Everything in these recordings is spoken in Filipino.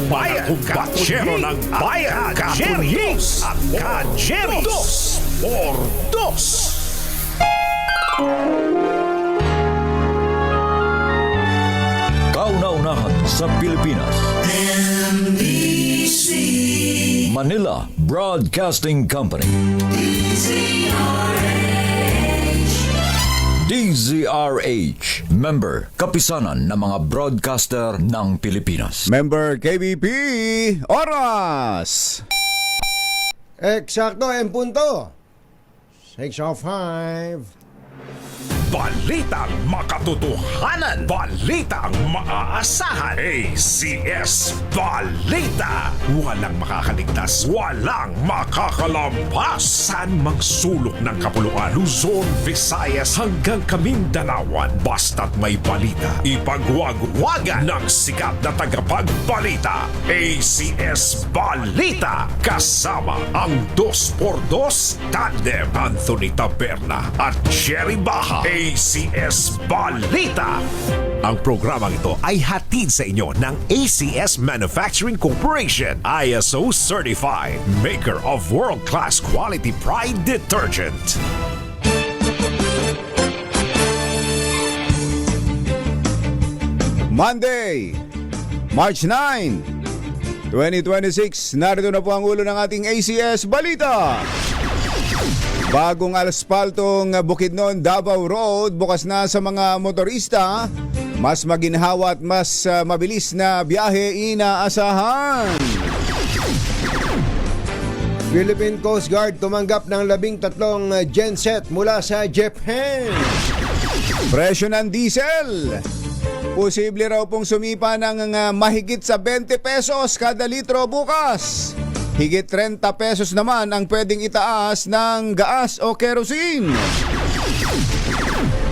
bayan, kumbatyero ng bayan, Ka-Jerry's at Ka-Jerry's. Dos por dos. Kauna-unahan sa Pilipinas. Manila Broadcasting Company. DZRH. Member, kapisanan ng mga broadcaster ng Pilipinas. Member KBP, oras! Eksakto, en punto. 6:05. Balitang makatotohanan. Balitang maaasahan. ACS Balita. Walang makakaligtas. Walang makakalampas. San magsulok ng kapuluan. Luzon, Visayas hanggang Kamindanawan. Basta't may balita. Ipagwagwagan ng sikat na tagapagbalita. ACS Balita. Kasama ang 2x2 tandem Anthony Taberna at Jerry Baha. ACS Balita. Ang programang ito ay hatid sa inyo ng ACS Manufacturing Corporation, ISO certified, maker of world-class quality Pride detergent. Monday, March 9, 2026. Narito na po ang ulo ng ating ACS Balita. Bagong aspaltong Bukidnon, Davao Road bukas na sa mga motorista. Mas maginhawa at mas mabilis na biyahe inaasahan. Philippine Coast Guard tumanggap ng 13 genset mula sa Japan. Presyo ng diesel. Posible raw pong sumipa ng mahigit sa 20 pesos kada litro bukas. Higit 30 pesos naman ang pwedeng itaas ng gas o kerosene.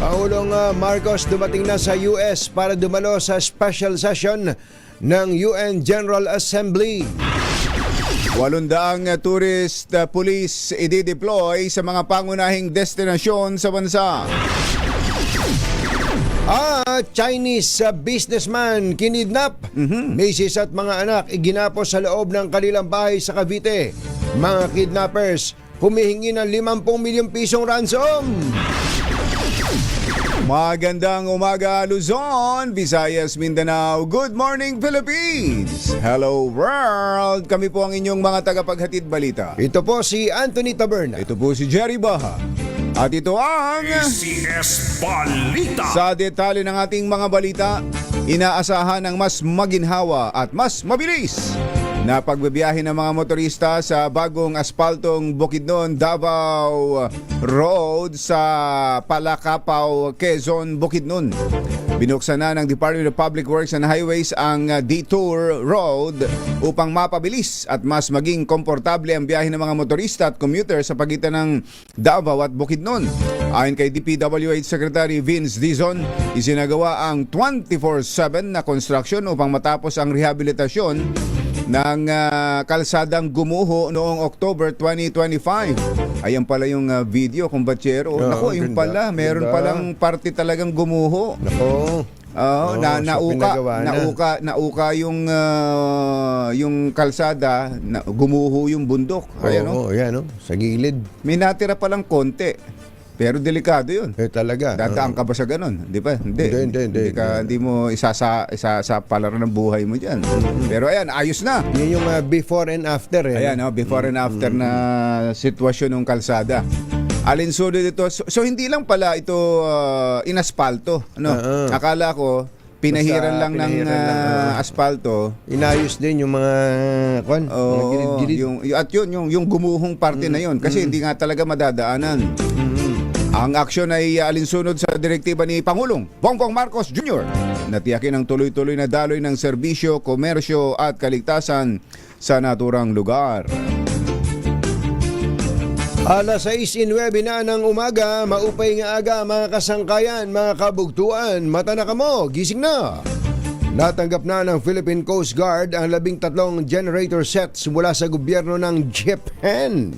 Pangulong Marcos dumating na sa US para dumalo sa special session ng UN General Assembly. 800 tourist police i-deploy sa mga pangunahing destinasyon sa bansa. Chinese businessman kinidnap. Misis at mga anak iginapos sa loob ng kanilang bahay sa Cavite. Mga kidnappers humihingi ng 50 milyong pisong ransom. Magandang umaga Luzon, Visayas, Mindanao. Good morning Philippines. Hello world. Kami po ang inyong mga tagapaghatid balita. Ito po si Anthony Taberna. Ito po si Jerry Baha. At ito ang ACS Balita. Sa detalye ng ating mga balita, inaasahan ng mas maginhawa at mas mabilis na pagbibiyahe ng mga motorista sa bagong aspaltong Bukidnon, Davao Road sa Palakapaw, Quezon, Bukidnon. Binuksan na ng Department of Public Works and Highways ang Detour Road upang mapabilis at mas maging komportable ang biyahe ng mga motorista at commuter sa pagitan ng Davao at Bukidnon. Ayon kay DPWH Secretary Vince Dizon, isinagawa ang 24/7 na construction upang matapos ang rehabilitasyon ng kalsadang Gumuho noong October 2025. Ayan pala yung video, kumbatsero. Nako, yung pala, meron palang parte talagang Gumuho. Nako. Nauka yung kalsada, gumuho yung bundok. Ayan, Ayan, sa gilid. May natira palang konti. Pero delikado yun. Talaga. Dadaan ka ba sa ganun? Di ba? Hindi mo isasapalaran ng buhay mo dyan. Pero ayan, ayos na. Yan yung before and after. Ayan, before and after na sitwasyon ng kalsada. Alinsunod ito. So hindi lang pala ito inaspalto. Akala ko, pinahiran lang ng aspalto. Inayos din yung mga mga gilid-gilid. Yung gumuhong parte na yun. Kasi hindi nga talaga madadaanan. Ang aksyon ay alinsunod sa direktiba ni Pangulong Bongbong Marcos Jr. na tiyakin ang tuloy-tuloy na daloy ng serbisyo, komersyo at kaligtasan sa naturang lugar. Alas 6:09 na ng umaga, maupay nga aga mga kasangkayan, mga kabugtuan, mata na kamo, gising na. Natanggap na ng Philippine Coast Guard ang 13 generator sets mula sa gobyerno ng Japan.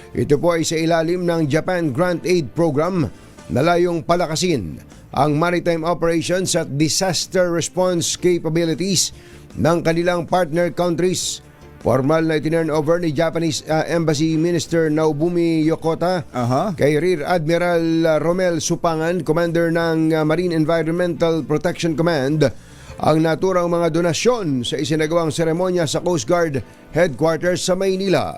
Ito po ay sa ilalim ng Japan Grant Aid Program na layong palakasin ang maritime operations at disaster response capabilities ng kanilang partner countries. Formal na itinurn over ni Japanese Embassy Minister Naobumi Yokota Aha. kay Rear Admiral Romel Supangan, Commander ng Marine Environmental Protection Command, ang naturang mga donasyon sa isinagawang seremonya sa Coast Guard Headquarters sa Maynila.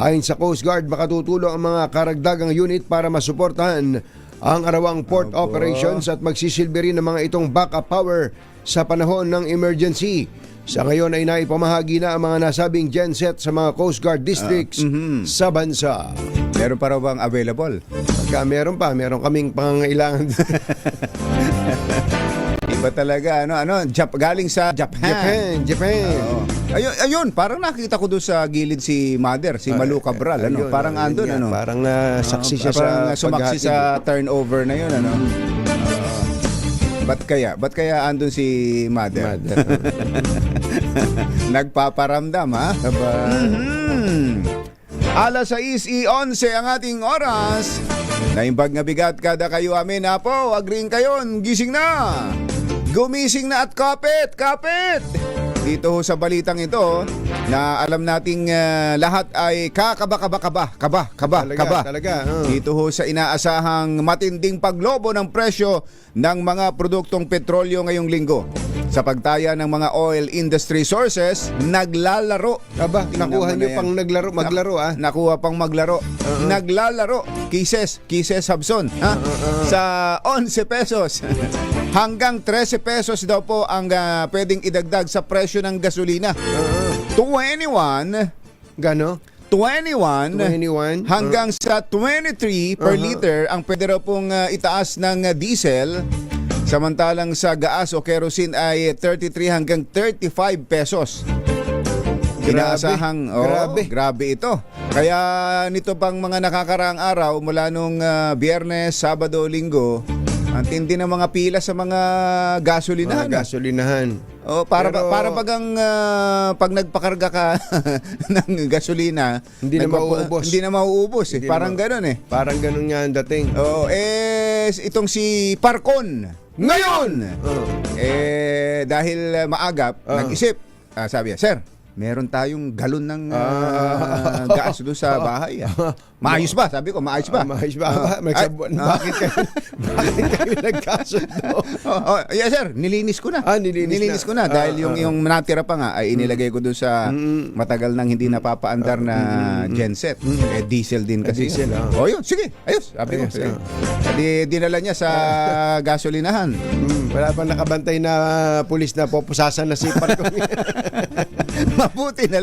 Ayon sa Coast Guard, makatutulong ang mga karagdagang unit para masuportahan ang arawang port operations at magsisilbi rin ng mga itong backup power sa panahon ng emergency. Sa ngayon ay naipamahagi na ang mga nasabing genset sa mga Coast Guard districts sa bansa. Meron pa raw bang available? Pagka meron kaming pangangailangan. Iba talaga, galing sa Japan. Japan. Oo. Ayun, parang nakita ko doon sa gilid si Mother, si Malu Cabral, Ayun, parang ayun andun, nga. Parang saksi siya parang sa sumaksi paghatid. sa turnover na yun, Ba't kaya andun si Mother? Nagpaparamdam, ha? Aba, Alas 6:11 ang ating oras. Naimbag nga bigat kada kayo amin, apo, agreeing kayon, gising na. Gumising na at kapit. Dito ho sa balitang ito na alam nating lahat ay kaba. talaga. Dito ho sa inaasahang matinding paglobo ng presyo ng mga produktong petrolyo ngayong linggo. Sa pagtaya ng mga oil industry sources, naglalaro. Aba, Tingnan nakuha mo niyo na pang yan. maglaro ah. Nakuha pang maglaro. Naglalaro. Kisses Habson. Sa 11 pesos. Hanggang 13 pesos daw po ang pwedeng idagdag sa presyo ng gasolina. 21 Gano? 21 hanggang sa 23 per liter ang pwede raw pong itaas ng diesel. Samantalang sa gas o kerosene ay 33 hanggang 35 pesos. Inaasahang grabe ito. Kaya nito pang mga nakakaraang araw mula nung Biyernes, Sabado, Linggo, ang tindi ng mga pila sa mga gasolinahan. Gasolinahan. Oh, para bagang pag nagpakarga ka ng gasolina, Hindi na mauubos. Hindi na mauubos eh. Hindi Parang na ganoon eh. Parang ganun nga ang dating. Oo, itong si Parcon ngayon. Dahil maagap, nag-isip. Sabi niya, "Sir, meron tayong galon ng gas doon sa bahay. Maayos ba?" Sabi ko, maayos ba? Maayos ba? Bakit kayo nagkasundo? Yes sir, nilinis ko na. Nilinis ko na dahil yung natira pa nga ay inilagay ko doon sa matagal nang hindi napapaandar na genset. Diesel din kasi. Diesel, yun, sige, ayos. Sabi ko, sige. Dinala niya sa gasolinahan. Wala pang nakabantay na pulis na pupusasan na si Parcon. Mabuti na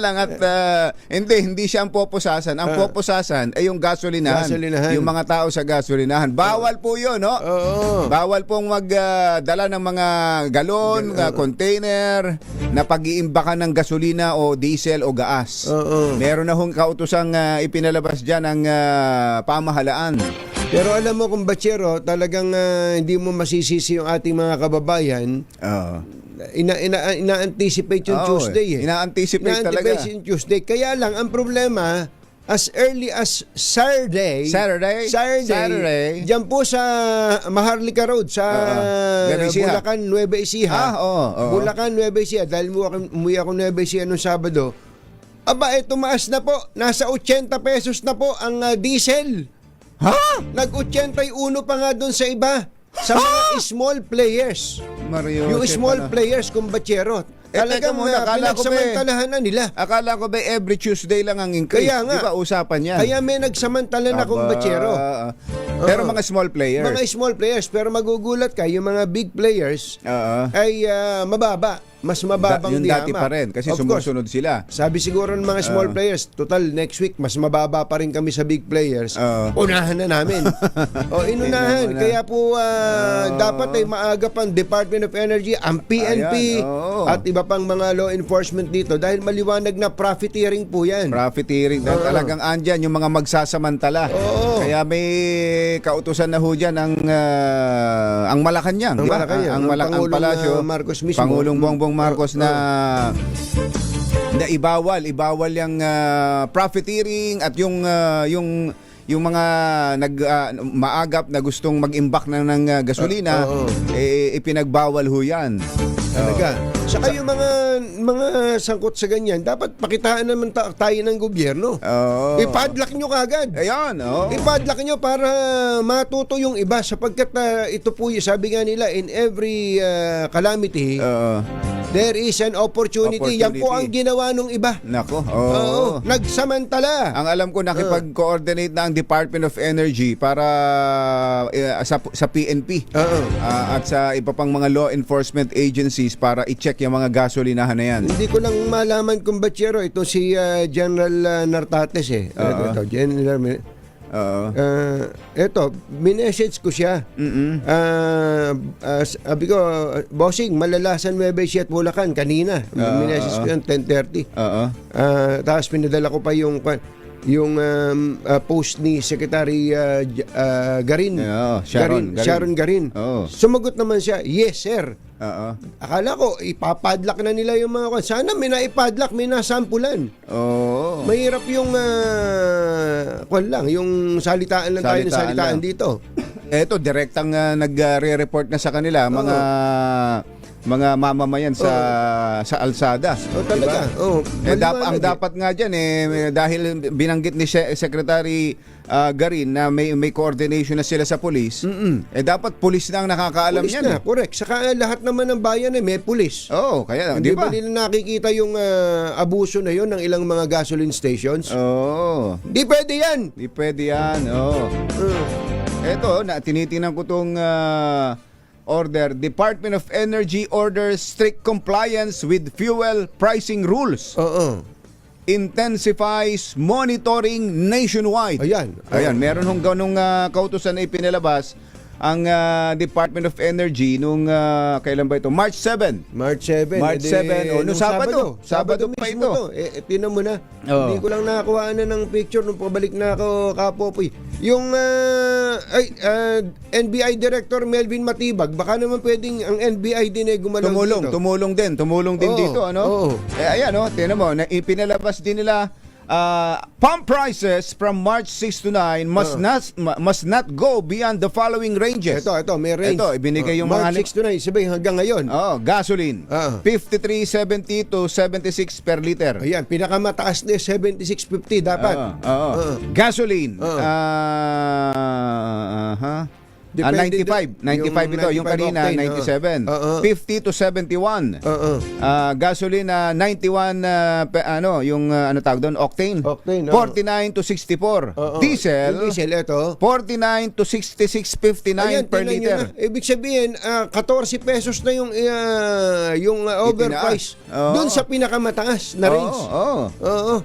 lang at hindi siya ang popusasan. Ang popusasan ay yung gasolinahan. Yung mga tao sa gasolinahan. Bawal po 'yon, no? Oo. Bawal pong magdala ng mga galon, container na pag-iimbakan ng gasolina o diesel o gas. Oo. Meron na hong kautusang ipinalabas diyan ng pamahalaan. Pero alam mo kung Bachero, talagang hindi mo masisisi yung ating mga kababayan. Ina-anticipate yung Tuesday eh. Ina-anticipate talaga. Yung Tuesday. Kaya lang, ang problema, as early as Saturday, dyan po sa Maharlika Road, sa Bulacan, Nueva Ecija. Bulacan, Nueva Ecija. Dahil umuwi ako Nueva Ecija noong Sabado, tumaas na po. Nasa 80 pesos na po ang diesel. Nag-81 pa nga doon sa iba. Sa mga small players. Yung small players, kumbachero. Talagang pinagsamantalahan na nila. Akala ko ba every Tuesday lang ang increase? Kaya nga. Di ba usapan yan? Kaya may nagsamantala na kumbachero. Pero mga small players. Mga small players. Pero magugulat ka, yung mga big players ay mababa. Mas mababang yung dati pa rin kasi sumusunod sila. Sabi siguro ng mga small players, total next week mas mababa pa rin kami sa big players. Unahan na namin. Inunahan. Kaya po dapat ay maaga pang Department of Energy, ang PNP at iba pang mga law enforcement dito dahil maliwanag na profiteering po yan. Profiteering. Talagang andyan yung mga magsasamantala. Kaya may kautusan na ho dyan ang Malacanang. Ang Malacanang Palasyo. Marcos mismo. Pangulong Bongbong Marcos na ibawal yung profiteering at yung mga maagap na gustong mag-imbak ng gasolina ipinagbawal ho yan. Talaga. Saka yung mga sangkot sa ganyan, dapat pakitaan naman tayo ng gobyerno. Oo. Ipadlock nyo kagad. Ayan, oh. Ipadlock nyo para matuto yung iba sapagkat ito po, sabi nga nila, in every calamity, there is an opportunity. Yan po ang ginawa nung iba. Nako. Oo. Nagsamantala. Ang alam ko, nakipag-coordinate na ang Department of Energy para sa PNP at sa iba pang mga law enforcement agencies para i-check yung mga gasolinahan na yan. Hindi ko lang malaman kung ba't ito si General Nartates Ito, General ito, minessage ko siya. Sabi ko, bossing, malalasan Nueva Ecija at Bulacan kanina. Minessage ko yan, 10:30. Tapos pinadala ko pa yung post ni Secretary Garin. Sharon Garin. Sumagot naman siya, yes sir. Akala ko ipapadlock na nila yung mga sana may naipadlock, may nasampulan. Mahirap yung yung salitaan lang tayo ng salitaan dito. Eto, direktang nagre-report na sa kanila mga mamamayan sa alsada. Talaga. Diba? Ang dapat nga diyan dahil binanggit ni Secretary Garin na may coordination na sila sa pulis. Dapat pulis na ang nakakaalam pulis niyan. Na, correct. Saka lahat naman ng bayan may pulis. Kaya hindi di ba? Ba nila nakikita yung abuso na yon ng ilang mga gasoline stations? Di pwede yan. Di pwede yan. Eto, tinitingnan ko tong order. Department of Energy orders strict compliance with fuel pricing rules. Intensifies monitoring nationwide. Ayan. Meron hong ganung kautusan na ipinalabas ang Department of Energy nung kailan ba ito? March 7. March 7. Nung Sabado pa ito. Tinan mo na. Hindi ko lang nakakuha na ng picture nung pabalik na ako kapopoy. Yung NBI Director Melvin Matibag, baka naman pwedeng ang NBI din gumalaw dito. Tumulong din dito, ano? Ayan, tingnan mo, ipinalabas din nila pump prices from March 6 to 9 must not go beyond the following ranges. Ito, may range. Ito, ibinigay yung March mga 6 to 9, sabay hanggang ngayon. Gasoline, 53.70 to 76 per liter. Ayan, pinakamataas na 76.50 dapat. Gasoline, 95 ito, yung kanina octane, 97. 50 to 71. Gasoline 91 yung tawag doon, octane. 49 to 64. Diesel ito 49 to 66.59 per liter. Ibig sabihin 14 pesos na yung overprice doon sa pinakamataas na range.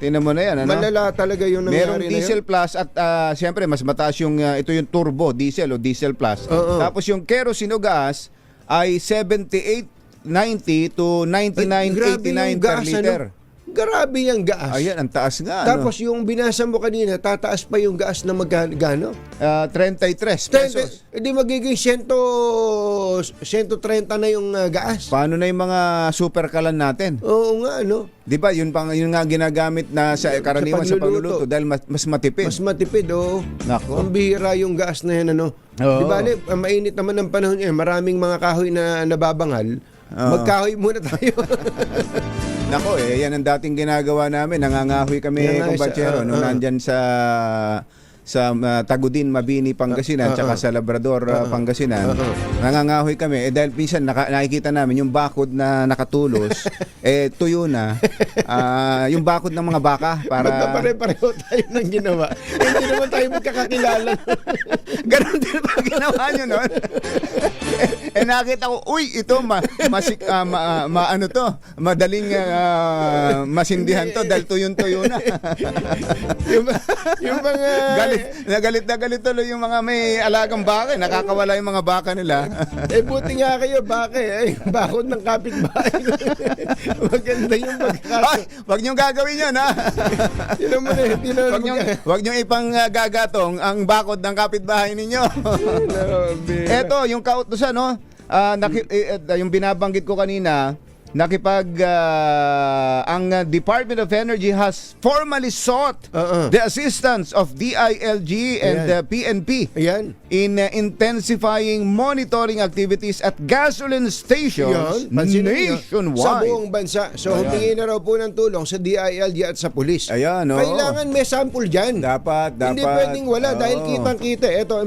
Tingnan mo na yan, malala talaga yung nangyari. Merong diesel plus at siyempre mas mataas yung ito yung turbo diesel o diesel plus. Tapos yung kerosene o gas ay 78.90 to 99.89 per liter. Grabe yung gas. Ayan, ang taas nga. Tapos yung binasa mo kanina, tataas pa yung gas na magkano? 33 pesos. Hindi magiging 130 na yung gas. Paano na yung mga super kalan natin? Oo nga, Di ba? Yun nga ginagamit na sa karaniwan sa pagluluto dahil mas matipid. Mas matipid, Nako. Ang bihira yung gas na yan, Di ba, mainit naman ang panahon yan. Maraming mga kahoy na nababangal. Magkahoy muna tayo. Nako, yan ang dating ginagawa namin. Nangangahoy kami, kumbatsero, nung nandyan sa Tagudin, Mabini, Pangasinan, tsaka sa Labrador, Pangasinan. Nangangahoy kami. Dahil minsan nakikita namin yung bakod na nakatulos, tuyo na. Yung bakod ng mga baka para... Magkapare-pareho tayo ng ginawa. Hindi naman tayo magkakakilala. Ganon din ba ginawa nyo nun? Nakita ko, ito madaling masindihan to dahil tuyong-tuyo na. yung mga galit tuloy yung mga may alagang baka. Nakakawala yung mga baka nila. Buti nga kayo, baka bakod ng kapitbahay. Maganda yung wag niyong gagawin yan, ha? Wag niyong ipang gagatong ang bakod ng kapitbahay ninyo. Eto, yung kautusan, yung binabanggit ko kanina, ang Department of Energy has formally sought the assistance of DILG and Ayan. PNP Ayan. in intensifying monitoring activities at gasoline stations Pansinin niyo, sa nationwide. buong bansa. So, humingi na raw po ng tulong sa DILG at sa pulis. Ayan, oo. Kailangan may sample dyan. Dapat. Hindi pwedeng wala dahil Oo. kitang-kita. Ito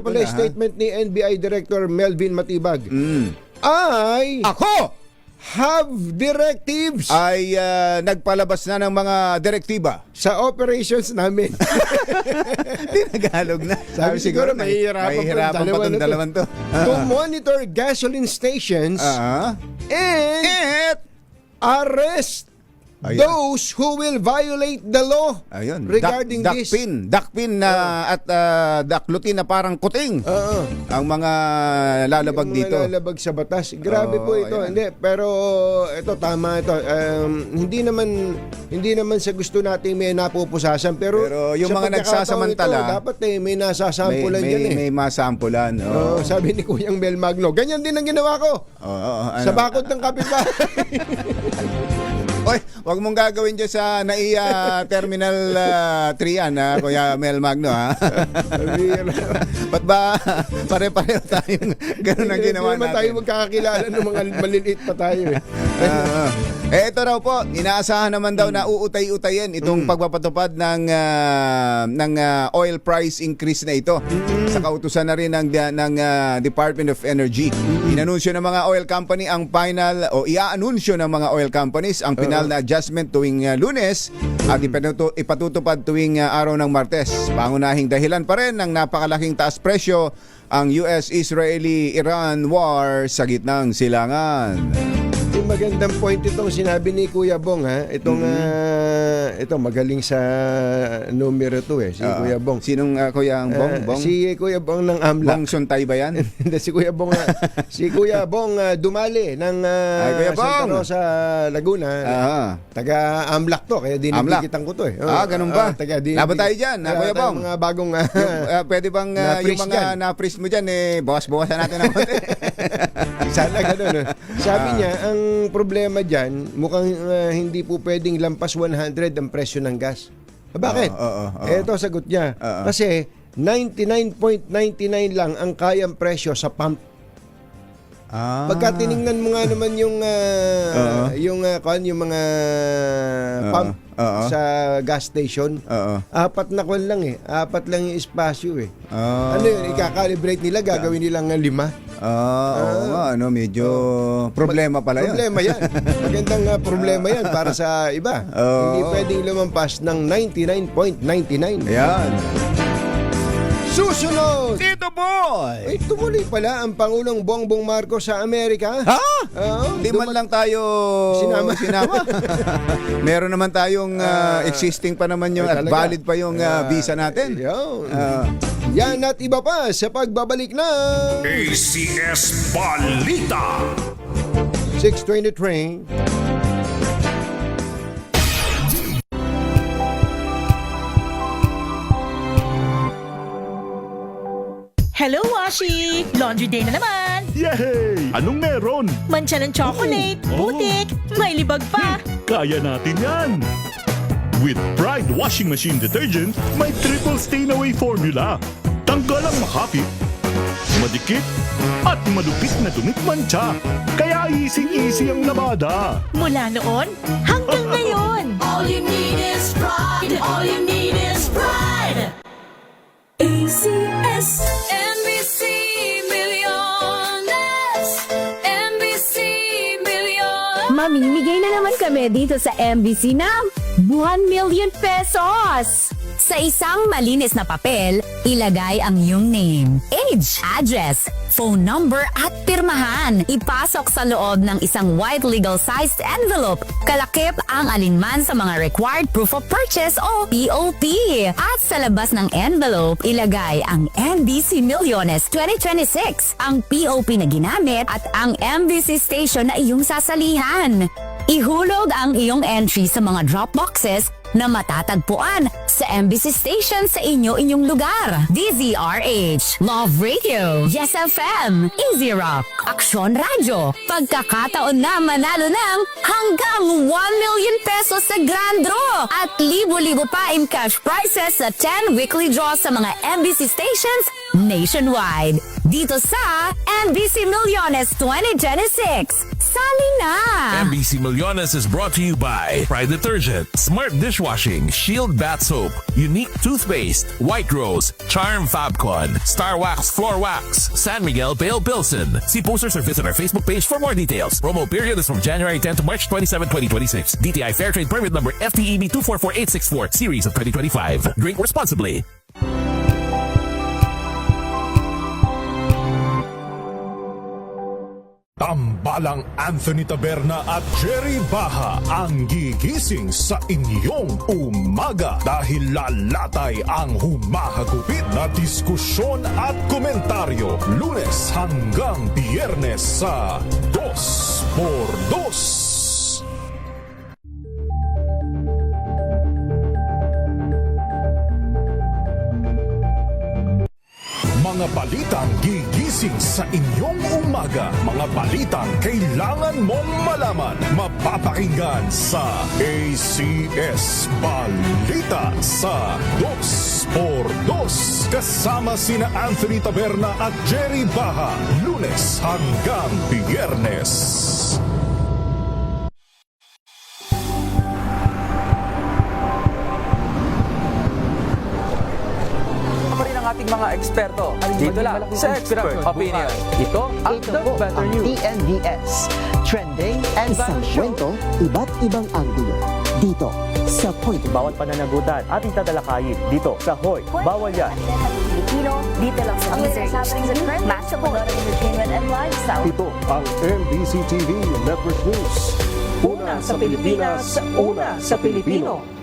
pala na, yung statement ni NBI Director Melvin Matibag. Mm. I Ako have directives ay nagpalabas na ng mga direktiba. sa operations namin. Tinagalog na. Sabi siguro, mahihirapan pa itong dalawan to. to monitor gasoline stations and arrest Ayan. those who will violate the law Ayun. regarding this. Dakpin na at daklutin na parang kuting ang mga lalabag Yung mga dito. lalabag sa batas. Grabe po ito. Ayan. Hindi, pero ito tama ito. Hindi naman sa gusto natin may napupusasan, pero yung sa mga pagkakataon nagsasamantala, ito, dapat may nasasampulan may, yan eh. may masampulan. Oo, sabi ni Kuyang Mel Magno, ganyan din ang ginawa ko. Sa bakod ng kapitbahay. Oy, wag mong gagawin dyan sa NAIA Terminal 3 yan, Kuya Mel Magno, ha? Ba't ba pare-pareho tayong ganun ang ginawa Hindi naman tayo natin? magkakakilala ng mga maliliit pa tayo eh. Ito raw po, inaasahan naman daw na uutay-utayin itong pagpapatupad ng oil price increase na ito. Sa kautusan na rin ng Department of Energy. Inanunsyo ng mga oil company ang final o iaanunsyo ng mga oil companies ang final na adjustment tuwing Lunes at ipatutupad tuwing araw ng Martes. Pangunahing dahilan pa rin ng napakalaking taas presyo ang US-Israeli-Iran war sa gitnang silangan. Yung magandang point itong sinabi ni Kuya Bong ha. Itong ito magaling sa numero 2 si Kuya Bong. Sinong Kuya Bong? Si Kuya Bong ng AMLAC. Bong Suntay ba yan? Hindi, si Kuya Bong si Kuya Bong Dumali ng Kuya Santa Bong! Rosa, Laguna. Taga AMLAC to, kaya dinidikitan ko to eh. Ganun ba? Laban tayo dyan, Kuya Bong. Mga bagong Pwede bang na-freeze yung mga na-freeze mo dyan, bawas-bawasan natin ng konti. sana ganun. Sabi niya, ang problema dyan, mukhang hindi po pwedeng lampas 100 ang presyo ng gas. Bakit? Ito sagot niya. Kasi 99.99 lang ang kayang presyo sa pump. Pagka tiningnan mo nga naman yung mga pump sa gas station, apat na kwan lang eh. Apat lang yung espasyo eh. Ano yun? Ikakalibrate nila, gagawin nilang 5. Medyo problema pala yun. Problema yan. Magandang problema yan para sa iba. Hindi pwedeng lumampas ng 99.99. Ayan. Susunod! Tito Boy! Ay, tumuloy pala ang Pangulong Bongbong Marcos sa Amerika. Ha? Hindi man lang tayo sinama. Meron naman tayong existing pa naman yung at talaga. valid pa yung visa natin. Yan at iba pa sa pagbabalik ng ACS Balita. 623. Hello, Washi! Laundry day na naman! Yay! Anong meron? Mancha ng chocolate, Oh. putik, may libag pa! Kaya natin yan! With Pride Washing Machine Detergent, may triple stain-away formula. Tanggal ang makapit, madikit, at malupit na dumit mancha. Kaya easy-easy ang labada. Mula noon hanggang ngayon! All you need is pride. All you need is pride. ACS NBC Milliones. NBC Milliones. Mamimigay na naman kami dito sa MBC ng 1 million pesos! Sa isang malinis na papel, ilagay ang iyong name, age, address, phone number at pirmahan. Ipasok sa loob ng isang white legal-sized envelope. Kalakip ang alinman sa mga required proof of purchase o POP. At sa labas ng envelope, ilagay ang NBC Milliones 2026, ang POP na ginamit at ang MBC station na iyong sasalihan. Ihulog ang iyong entry sa mga drop boxes na matatagpuan sa MBC station sa inyong lugar. DZRH, Love Radio, Yes FM, Easy Rock, Aksyon Radio. Pagkakataon na manalo ng hanggang 1 million pesos sa Grand Draw at libo-libo pa in cash prizes sa 10 weekly draws sa mga MBC stations nationwide. Dito sa MBC Millones 2026. Sali na! MBC Millones is brought to you by Pride Detergent, Smart Dishwashing, Shield Bath Soap, Unique Toothpaste, White Rose, Charm Fabcon, Star Wax Floor Wax, San Miguel Pale Pilsen. See posters or visit our Facebook page for more details. Promo period is from January 10 to March 27, 2026. DTI Fair Trade Permit number FTEB 244864, series of 2025. Drink responsibly. Tambalang Anthony Taberna at Jerry Baha ang gigising sa inyong umaga dahil lalatay ang humahagupit na diskusyon at komentaryo Lunes hanggang Biyernes sa 2x2. Mga balitang gigising sa inyong umaga. Mga balitang kailangan mong malaman. Mapapakinggan sa ACS Balita sa 2x2. Kasama sina Anthony Taberna at Jerry Baha. Lunes hanggang Biyernes. Ating mga eksperto madula sa expert opinion. Ito ang The Better News. TNVS, trending and sa kwento, iba't ibang anggulo. Dito sa Point. Bawat pananagutan ating tatalakayin dito sa Hoy. Bawal yan. Pilipino, dito lang sa DZRH. Matchable entertainment and lifestyle. Ito ang MBC TV Network News. Una sa Pilipinas, una sa Pilipino.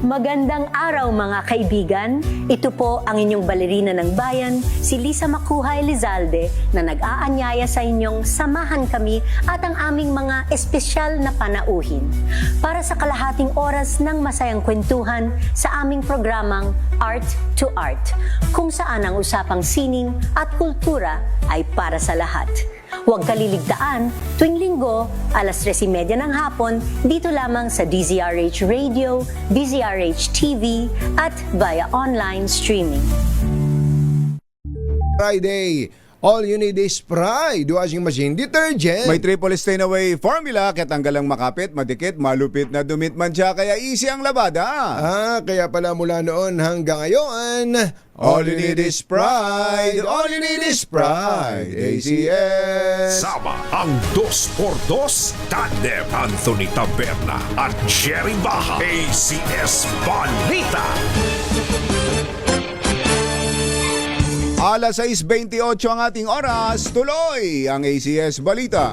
Magandang araw mga kaibigan. Ito po ang inyong balerina ng bayan, si Lisa Makuha Elizalde, na nag-aanyaya sa inyong samahan kami at ang aming mga espesyal na panauhin para sa kalahating oras ng masayang kwentuhan sa aming programang Art to Art, kung saan ang usapang sining at kultura ay para sa lahat. Huwag kaliligtaan, tuwing linggo, alas 3:30 ng hapon, dito lamang sa DZRH Radio, DZRH TV, at via online streaming. Friday, all you need is Pride Washing Machine Detergent. May triple stain away formula, kaya tanggalang makapit, madikit, malupit na dumit man siya, kaya easy ang labada. Kaya pala mula noon hanggang ngayon, all you need is Pride. All you need is Pride. ACS. Sama ang 2x2 tandem Anthony Taberna at Jerry Baha. ACS Balita. Alas 6:28 ang ating oras, tuloy ang ACS Balita.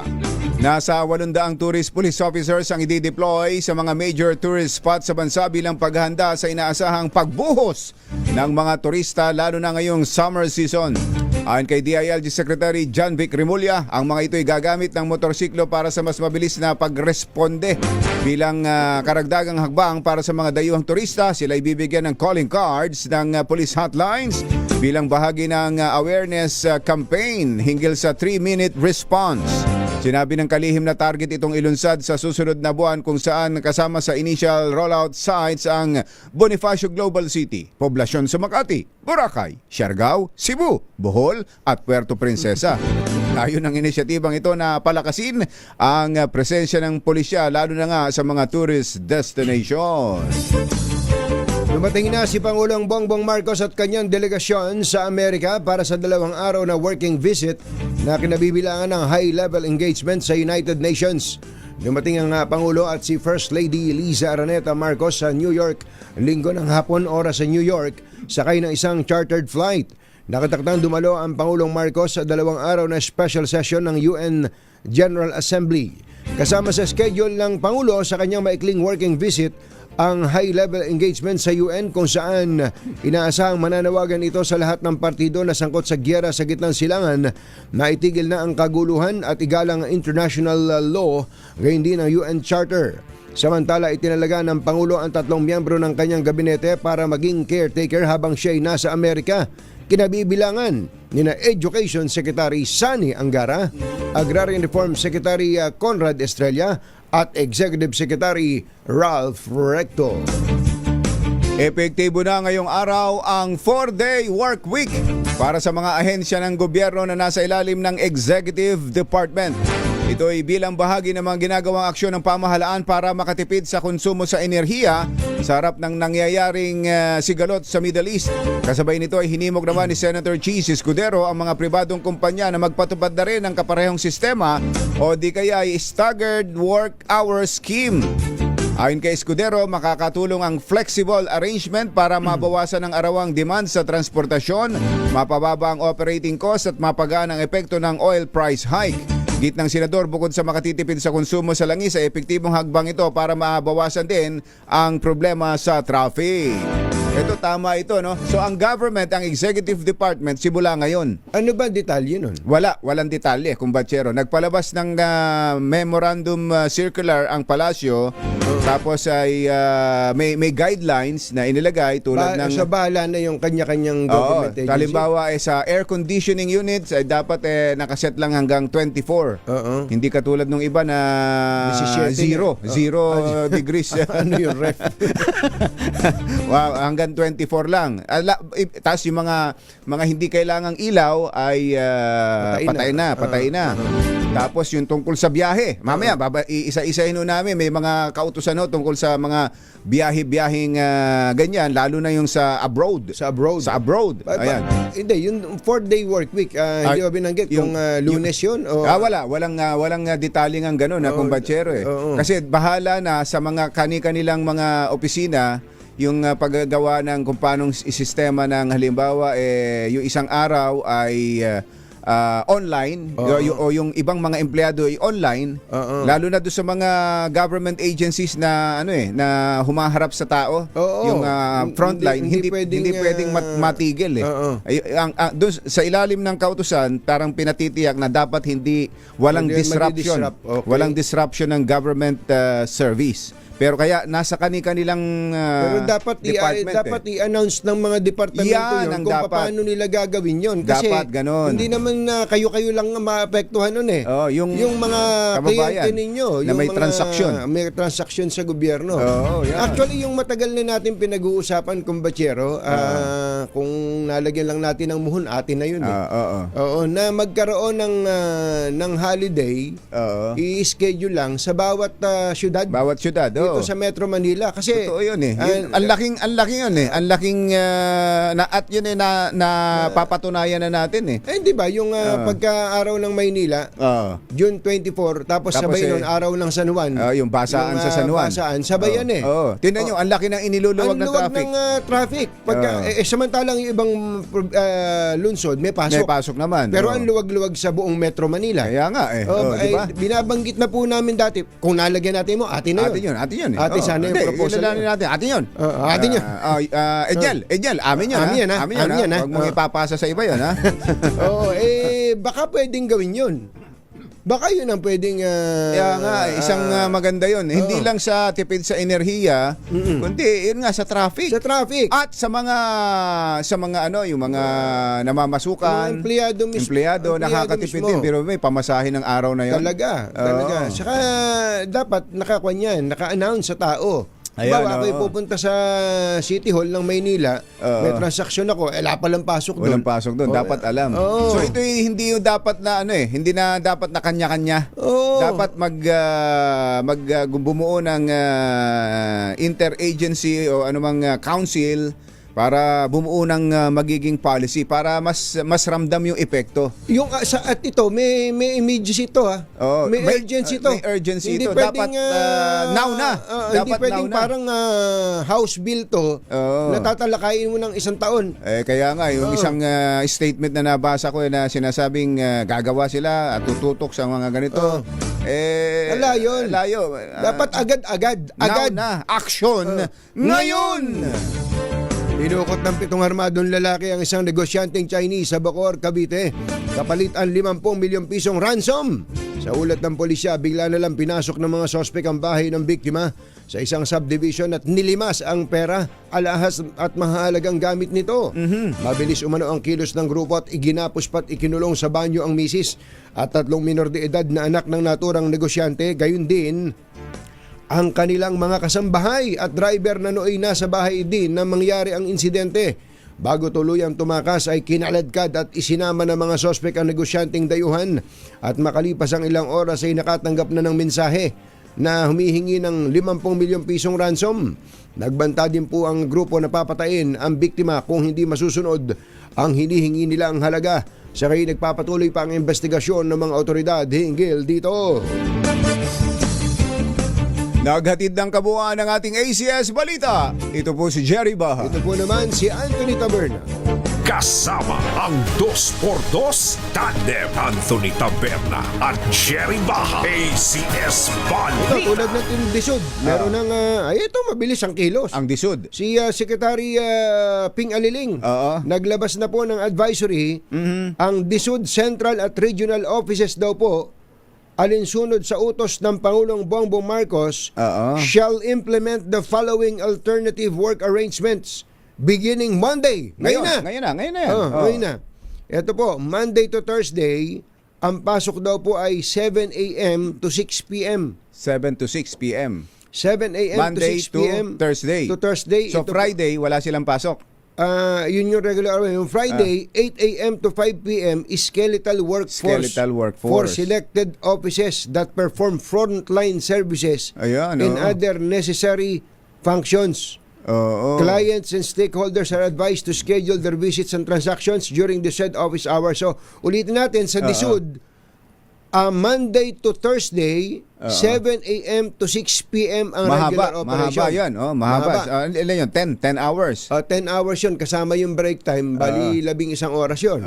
Nasa 800 tourist police officers ang i-deploy sa mga major tourist spots sa bansa bilang paghahanda sa inaasahang pagbuhos ng mga turista lalo na ngayong summer season. Ayon kay DILG Secretary John Vic Remulla, ang mga ito'y gagamit ng motorsiklo para sa mas mabilis na pagresponde. Bilang karagdagang hakbang para sa mga dayuhang turista, sila ibibigyan ng calling cards ng police hotlines bilang bahagi ng awareness campaign hinggil sa 3-minute response. Sinabi ng kalihim na target itong ilunsad sa susunod na buwan kung saan kasama sa initial rollout sites ang Bonifacio Global City, poblasyon sa Makati, Boracay, Siargao, Cebu, Bohol at Puerto Princesa. Ayon ng inisyatibang ito na palakasin ang presensya ng pulisya lalo na nga sa mga tourist destination. Dumating na si Pangulong Bongbong Marcos at kanyang delegasyon sa Amerika para sa 2 araw na working visit na kinabibilangan ng high-level engagement sa United Nations. Dumating ang Pangulo at si First Lady Liza Araneta Marcos sa New York linggo ng hapon oras sa New York sakay ng isang chartered flight. Nakatakdang dumalo ang Pangulong Marcos sa 2 araw na special session ng UN General Assembly. Kasama sa schedule ng Pangulo sa kanyang maikling working visit ang high-level engagement sa UN kung saan inaasahang mananawagan ito sa lahat ng partido na sangkot sa giyera sa gitnang silangan na itigil na ang kaguluhan at igalang ang international law, gayon din ang UN Charter. Samantala, itinalaga ng Pangulo ang 3 miyembro ng kanyang gabinete para maging caretaker habang siya ay nasa Amerika. Kinabibilangan nina Education Secretary Sani Angara, Agrarian Reform Secretary Conrad Estrella at Executive Secretary Ralph Recto. Epektibo na ngayong araw ang 4-day work week para sa mga ahensya ng gobyerno na nasa ilalim ng Executive Department. Ito ay bilang bahagi ng mga ginagawang aksyon ng pamahalaan para makatipid sa konsumo sa enerhiya sa harap ng nangyayaring sigalot sa Middle East. Kasabay nito ay hinimok naman ni Senator Cheese Escudero ang mga pribadong kumpanya na magpatupad na rin ng kaparehong sistema o di kaya ay staggered work hour scheme. Ayon kay Escudero, makakatulong ang flexible arrangement para mabawasan ang arawang demand sa transportasyon, mapababa ang operating cost at mapagaan ang epekto ng oil price hike. Git ng senador, bukod sa makatitipid sa konsumo sa langis, ay epektibong hagbang ito para mabawasan din ang problema sa traffic. Ito, tama ito, no? So, ang government, ang executive department, simula ngayon. Ano ba detalye nun? Walang detalye, kumbatsero. Nagpalabas ng memorandum circular ang palasyo, tapos ay may guidelines na inilagay tulad ng... Sa bahala na yung kanya-kanyang government agency. Halimbawa, sa air conditioning units, ay dapat nakaset lang hanggang 24. Hindi katulad nung iba na 0 degrees. Ano yung ref? Wow, hanggang 24 lang. Tapos yung mga hindi kailangang ilaw ay patay na. Tapos yung tungkol sa biyahe. Mamaya, isa-isahin namin. May mga kautusan tungkol sa mga biyahe-biyaheng ganyan, lalo na yung sa abroad. Sa abroad. Ayan. Hindi, yung 4-day work week, hindi ba binanggit kung Lunes yun? O... Walang detalye ng gano'n, kumbatsero eh. Kasi bahala na sa mga kani-kanilang mga opisina yung paggagawa ng kung paanong sistema ng halimbawa yung isang araw ay online o yung ibang mga empleyado ay online, lalo na doon sa mga government agencies na na humaharap sa tao, yung frontline, hindi pwedeng matigil doon sa ilalim ng kautusan, parang pinatitiyak na dapat walang disruption. Walang disruption ng government service. Pero kaya nasa kanilang pero dapat i-announce ng mga departamento yun kung paano nila gagawin yun. Kasi dapat ganun. Hindi naman kayo-kayo lang maapektuhan nun eh. Yung mga kliyente ninyo, na may transaksyon sa gobyerno. Actually, yung matagal na natin pinag-uusapan, kumbatsero, kung nalagyan lang natin ng muhon, atin na yun eh. Na magkaroon ng holiday, i-schedule lang sa bawat syudad. Dito sa Metro Manila kasi totoo yun eh. Ang laking yun eh. Ang laking at yun eh na papatunayan na natin eh. Di ba yung pagka-araw ng Maynila, June 24, tapos sabay nun araw ng San Juan. Yung basaan sa San Juan. Sabay yan eh. Tingnan nyo, ang laki ng iniluluwag ng traffic. Ang luwag ng traffic. Samantalang yung ibang lungsod may pasok. May pasok naman. Pero ang luwag-luwag sa buong Metro Manila. Kaya nga eh. Diba? Binabanggit na po namin dati, kung nalagyan natin mo, atin na yun. Atin yun eh. Sana yung proposal natin. Atin yun. Atin yun. Ejel, amin yun. Amin yun. Huwag mong ipapasa sa iba yun, ha? Baka pwedeng gawin yun. Baka yun ang pwedeng... Kaya nga, isang maganda yun. Hindi lang sa tipid sa enerhiya, kundi yun nga sa traffic. Sa traffic. At sa mga yung mga namamasukan, empleyado nakakatipid din. Pero may pamasahin ng araw na yun. Talaga. Saka dapat naka-announce sa tao. Bawa ako pupunta sa City Hall ng Maynila, may transaksyon ako, wala palang pasok doon. Walang pasok doon, dapat alam. So ito hindi dapat na hindi na dapat na kanya-kanya. Dapat bumuo ng interagency o anumang council para bumuo ng magiging policy para mas ramdam yung epekto. Yung at ito may immediacy ito Oo, may urgency ito. May urgency hindi ito. Pwedeng, Dapat now na. Hindi Dapat pwedeng now na. parang house bill to na tatalakayin mo ng isang taon. Kaya nga yung isang statement na nabasa ko na sinasabing gagawa sila at tututok sa mga ganito. Layo. Dapat agad. Now na. Action ngayon. Dinukot ng 7 armadong lalaki ang isang negosyanteng Chinese sa Bacoor, Cavite. Kapalit ang 50 milyong pisong ransom. Sa ulat ng pulisya, bigla na lang pinasok ng mga sospek ang bahay ng biktima sa isang subdivision at nilimas ang pera, alahas at mahalagang gamit nito. Mabilis umano ang kilos ng grupo at iginapos pat ikinulong sa banyo ang misis at 3 minor de edad na anak ng naturang negosyante. Gayon din ang kanilang mga kasambahay at driver na nooy nasa bahay din na mangyari ang insidente. Bago tuluyang tumakas ay kinaladkad at isinama ng mga sospek ang negosyanteng dayuhan at makalipas ang ilang oras ay nakatanggap na ng mensahe na humihingi ng 50 milyong pisong ransom. Nagbanta din po ang grupo na papatayin ang biktima kung hindi masusunod ang hinihingi nila ang halaga. Sakay nagpapatuloy pa ang investigasyon ng mga otoridad hinggil dito. Naghatid ng kabuuan ng ating ACS Balita. Ito po si Jerry Baha. Ito po naman si Anthony Taberna. Kasama ang 2x2 tandem Anthony Taberna at Jerry Baha. ACS Balita. Ito, tulad natin disod. Meron ng, ito mabilis ang kilos. Ang disod. Si Secretary Ping Aliling, naglabas na po ng advisory. Ang disod Central at Regional Offices daw po, alinsunod sa utos ng Pangulong Bongbong Marcos, shall implement the following alternative work arrangements beginning Monday. Ngayon na. Ngayon na. Ito po, Monday to Thursday, ang pasok daw po ay 7 a.m. to 6 p.m. 7 to 6 p.m. 7 a.m. Monday to 6 p.m. to Thursday. So Friday, wala silang pasok. Yun yung regular hour. Yung Friday, 8 a.m. to 5 p.m. is skeletal workforce for selected offices that perform frontline services in other necessary functions. Clients and stakeholders are advised to schedule their visits and transactions during the said office hours. So, ulitin natin sa DSUD, Monday to Thursday, 7 a.m. to 6 p.m. ang regular operation. Mahaba yan. Mahaba. Ilan yun? 10 hours. 10 hours yun. Kasama yung break time. Bali, 11 oras yun.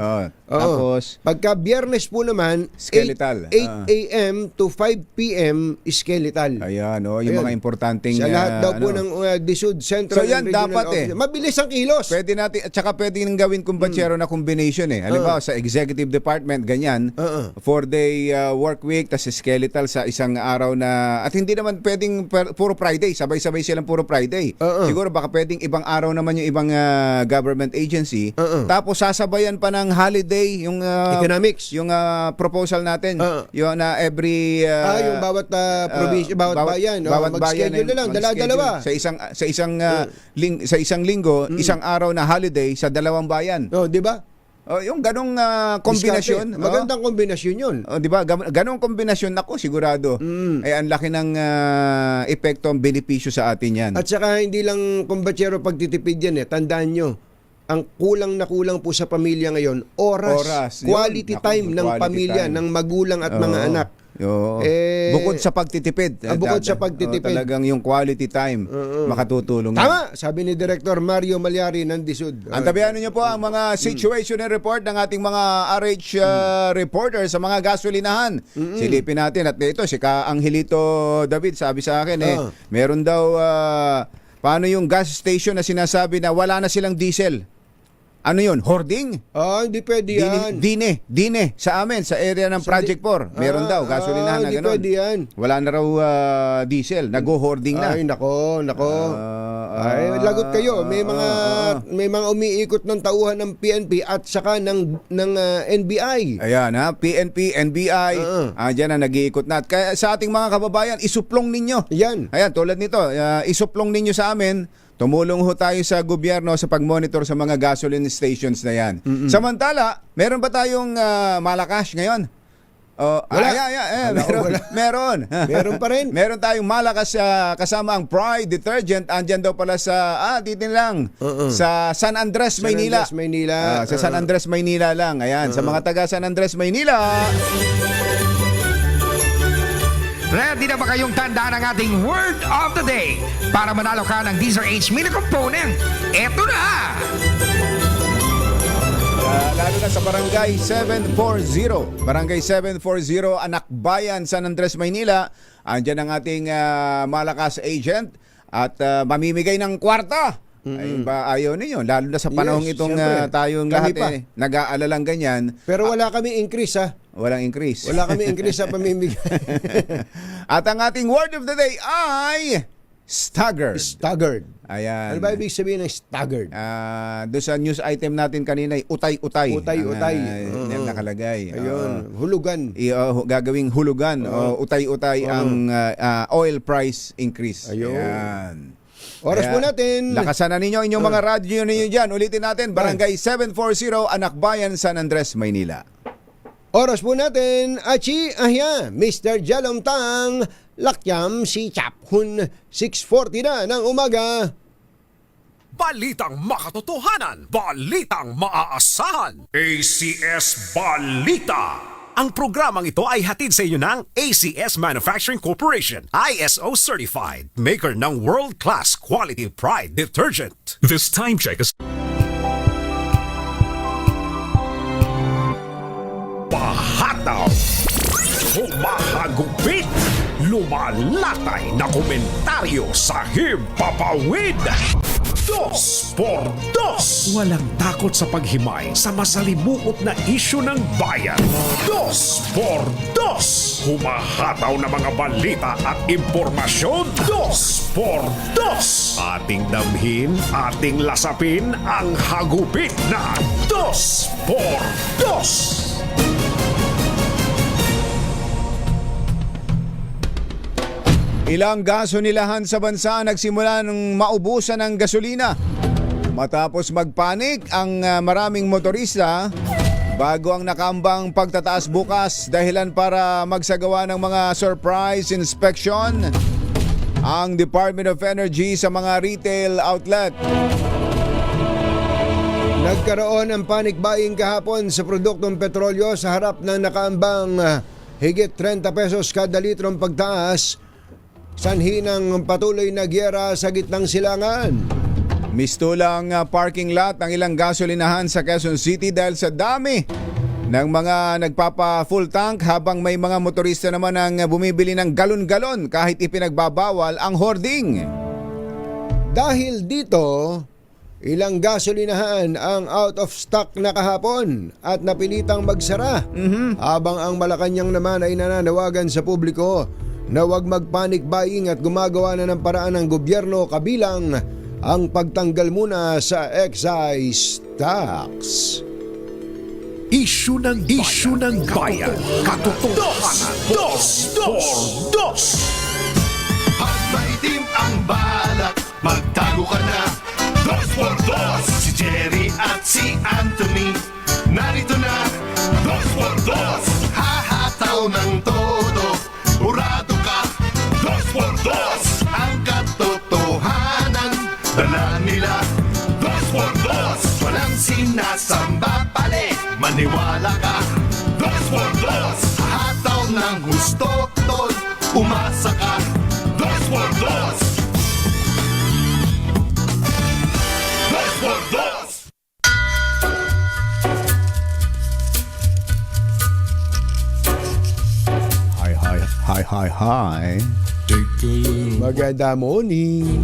Tapos, pagka biyernes po naman, skeletal. 8 a.m. to 5 p.m. skeletal. Ayan, yung mga importanteng... Sa lahat daw po ng DSUD Central. So yan dapat mabilis ang kilos. Pwede natin, at saka pwede nang gawin kumbatsero na combination Halimbawa, sa executive department, ganyan, 4-day work week, tas skeletal sa isang araw na, at hindi naman pwedeng puro Friday, sabay-sabay silang puro Friday. Siguro baka pwedeng ibang araw naman yung ibang government agency. Tapos sasabayan pa ng holiday, yung economics, yung proposal natin, yung na every yung bawat probinsya, bawat bayan, mag-schedule na lang, dala-dalawa. Sa isang linggo, isang araw na holiday sa dalawang bayan. Di ba? Yung ganong kombinasyon. Magandang kombinasyon yun. Di ba? Ganong kombinasyon ako, sigurado. Ay ang laki ng epekto, ang benepisyo sa atin yan. At saka hindi lang kumbatsero pagtitipid yan Tandaan nyo, ang kulang na kulang po sa pamilya ngayon, oras. Quality time ng pamilya, ng magulang at mga anak. Bukod sa pagtitipid. Talagang yung quality time makatutulong. Tama! Sabi ni Director Mario Malyari ng DSUD. Antabayan niyo po ang mga situation and report ng ating mga RH reporters sa mga gasolinahan. Silipin natin. At ito, si Ka Angelito David, sabi sa akin meron daw paano yung gas station na sinasabi na wala na silang diesel. Ano yun? Hoarding? Hindi pwede yan. Dine. Sa amin, sa area ng Project 4. Meron daw, gasolinahan na gano'n. Hindi pwede yan. Wala na raw diesel. Nag-hoarding na. Ay, nako. Ay, lagot kayo. May mga umiikot ng tauhan ng PNP at saka ng NBI. Ayan PNP, NBI. Diyan na nag-iikot na. Kaya sa ating mga kababayan, isuplong ninyo. Yan. Ayan, tulad nito. Isuplong ninyo sa amin. Tumulong ho tayo sa gobyerno sa pag-monitor sa mga gasoline stations na yan. Samantala, meron ba tayong Malacash ngayon? Oh, Wala. Meron. Meron pa rin? Meron tayong malakas kasama ang Pride detergent. Andyan daw pala sa dito lang. Sa San Andres, Maynila. Andres, Maynila. Sa San Andres, Maynila lang. Ayan, sa mga taga San Andres, Maynila. Ready na ba kayong tandaan ang ating word of the day para manalo ka ng Deezer H Mini Component? Eto na! Lalo na sa Barangay 740. Barangay 740, Anakbayan, San Andres, Maynila. Andyan ang ating malakas agent at mamimigay ng kwarta. Ay, ba ayaw ninyo? Lalo na sa panahong Yes, itong syempre. tayong Kami lahat nag-aalalang ganyan. Pero wala kami increase ha. Walang increase. Wala kami increase sa pamimigay. At ang ating word of the day ay staggered. Staggered. Ayan. Ano ba ibig sabihin ng staggered? Doon sa news item natin kanina, utay-utay. Utay-utay. Ang nakalagay. Ayun, hulugan. Gagawing hulugan o utay-utay ang oil price increase. Ayun. Ayan. Oras Kaya, po natin. Lakasan na ninyo inyong mga radyo ninyo dyan. Ulitin natin, Barangay 740, Anakbayan, San Andres, Maynila. Oras po natin. Achi, ahya, Mr. Jalom Tang, Lakyam, si Chaphun, 6:40 na ng umaga. Balitang makatotohanan, balitang maaasahan. ACS Balita. Ang programang ito ay hatid sa inyo ng ACS Manufacturing Corporation, ISO certified, maker ng world-class quality Pride detergent. This time check is pahataw, humahagupit, lumalatay na komentaryo sa himpapawid. Dos por dos. Walang takot sa paghimay sa masalimuot na isyu ng bayan. Dos por dos. Humahataw na mga balita at impormasyon. Dos por dos. Ating damhin, ating lasapin ang hagupit na dos por dos. Ilang gasonilahan sa bansa nagsimula ng maubusan ng gasolina. Matapos magpanik ang maraming motorista bago ang nakambang pagtataas bukas dahilan para magsagawa ng mga surprise inspection ang Department of Energy sa mga retail outlet. Nagkaroon ng panic buying kahapon sa produktong petrolyo sa harap ng nakaambang higit 30 pesos kada litrong pagtaas, sanhi ng patuloy na gyera sa gitnang silangan. Mistulang parking lot ng ilang gasolinahan sa Quezon City dahil sa dami ng mga nagpapa full tank habang may mga motorista naman ang bumibili ng galon-galon kahit ipinagbabawal ang hoarding. Dahil dito, ilang gasolinahan ang out of stock na kahapon at napilitang magsara habang ang Malacanang naman ay nananawagan sa publiko na huwag mag-panic buying at gumagawa na ng paraan ng gobyerno kabilang ang pagtanggal muna sa excise tax. Isyu ng bayan. Katotohanan. Dos por dos. Pag maitim ang balak, magtago ka na. Dos por dos. Si Jerry at si Anthony, narito na. Dos por dos. Hahataw ng todo. Urado ka. Dos por dos. Ang katotohanan, dala nila. Dos por dos. Walang sinasamba pali. Maniwala ka. Dos por dos. Hataw ng gusto, tol. Umasa ka. Dos por dos. Dos por dos. Hi. Maganda morning.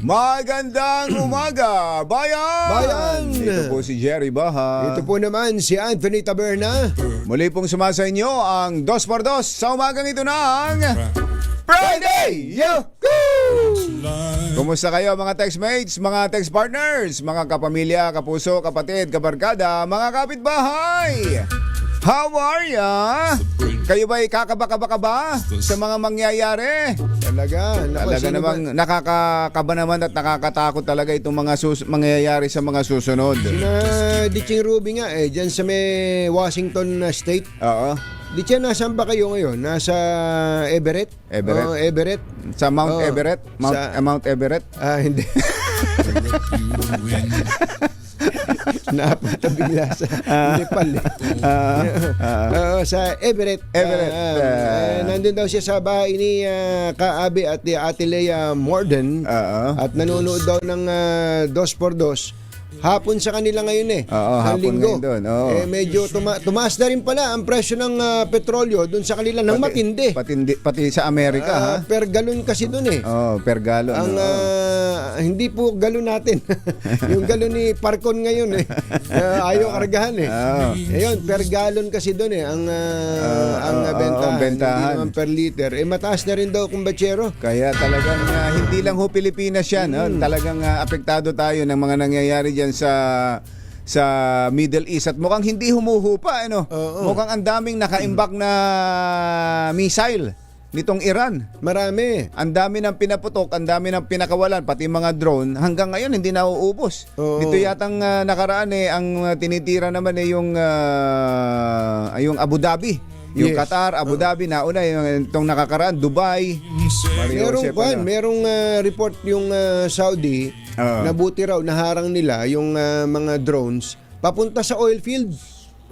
Magandang umaga, bayan! Ito po si Jerry Baha. Ito po naman si Anthony Taberna. Muli pong sumasa inyo ang 2x2 sa umagang ito ng Friday! Kumusta kayo mga textmates, mga text partners, mga kapamilya, kapuso, kapatid, kabarkada, mga kapitbahay? How are ya? Kayo ba'y kakaba-kaba ba sa mga mangyayari? Talaga Namang nakakakaba naman at nakakatakot talaga itong mga mangyayari sa mga susunod. Na Ditching Ruby nga dyan sa may Washington State. Oo. Ditching, nasaan ba kayo ngayon? Nasa Everett? Everett. Everett. Sa Mount Everett? Mount Everett? Hindi. Napunta bigla sa Nepal. Sa Everett. Nandun daw siya sa bahay ni Kaabi at Ate Leia Morden. At nanonood daw ng 2x2. Hapon sa kanila ngayon ang linggo. Medyo tumaas na rin pala ang presyo ng petrolyo doon sa kanila ng matindi. Pati sa Amerika, ha? Per galon kasi doon per galon. Hindi po galon natin. Yung galon ni Parcon ngayon ayaw kargahan Ayun, per galon kasi doon ang bentahan. Hindi naman per liter. Mataas na rin daw kumbatsero. Kaya talagang hindi lang ho Pilipinas yan. Talagang apektado tayo ng mga nangyayari dyan sa Middle East at mukhang hindi humuhupa mukhang ang daming nakaimbak na missile nitong Iran. Marami. Ang dami ng pinaputok, ang dami ng pinakawalan, pati mga drone hanggang ngayon hindi nauubos. Dito yatang nakaraan ang tinitira naman yung Abu Dhabi. Yung Qatar, Abu Dhabi, nauna itong nakakaraan, Dubai. Merong report yung Saudi, nabuti raw, naharang nila yung mga drones papunta sa oil field.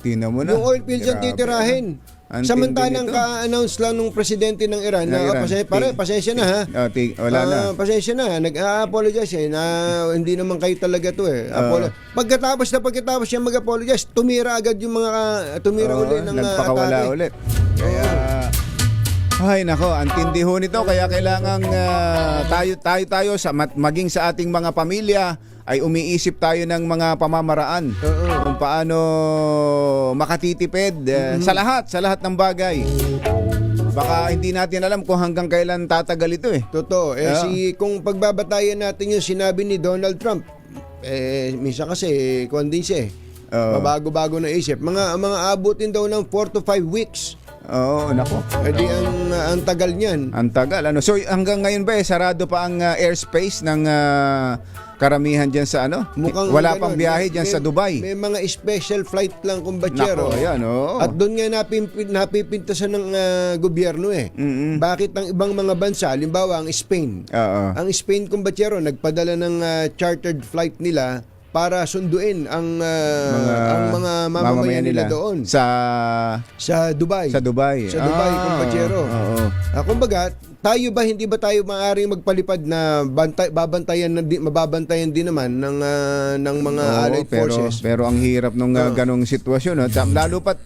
Tingnan mo na. Yung oil field yung titirahin. Samantalang ka-announce lang nung presidente ng Iran na pasensya na ha. Wala na. Pasensya na. Nag-apologize na hindi naman kayo talaga to Pagkatapos siya mag-apologize, tumira agad yung mga uli ng nagpakawala ulit. Kaya ay nako, ang tindi ho nito kaya kailangan tayo sa maging sa ating mga pamilya ay umiisip tayo ng mga pamamaraan kung paano makatitipid sa lahat ng bagay. Baka hindi natin alam kung hanggang kailan tatagal ito Totoo. Kung pagbabatayan natin yung sinabi ni Donald Trump, minsan kasi kundi siya mabago-bago na isip. Mga abutin daw ng 4 to 5 weeks. Oo, nako. Ang tagal niyan. Ang tagal. So hanggang ngayon ba sarado pa ang airspace ng karamihan dyan sa Mukhang wala pang biyahe dyan sa Dubai. May mga special flight lang kumbatsero. Nako, ayan, At doon nga napipintasan ng gobyerno Bakit ang ibang mga bansa, halimbawa ang Spain. Ang Spain kumbatsero nagpadala ng chartered flight nila para sunduin ang mga mamamayan nila doon sa Dubai. Sa Dubai kumbatsero. Kumbaga, hindi ba tayo maaaring magpalipad na mababantayan din naman ng mga allied forces? Pero ang hirap nung ganong sitwasyon. Lalo pat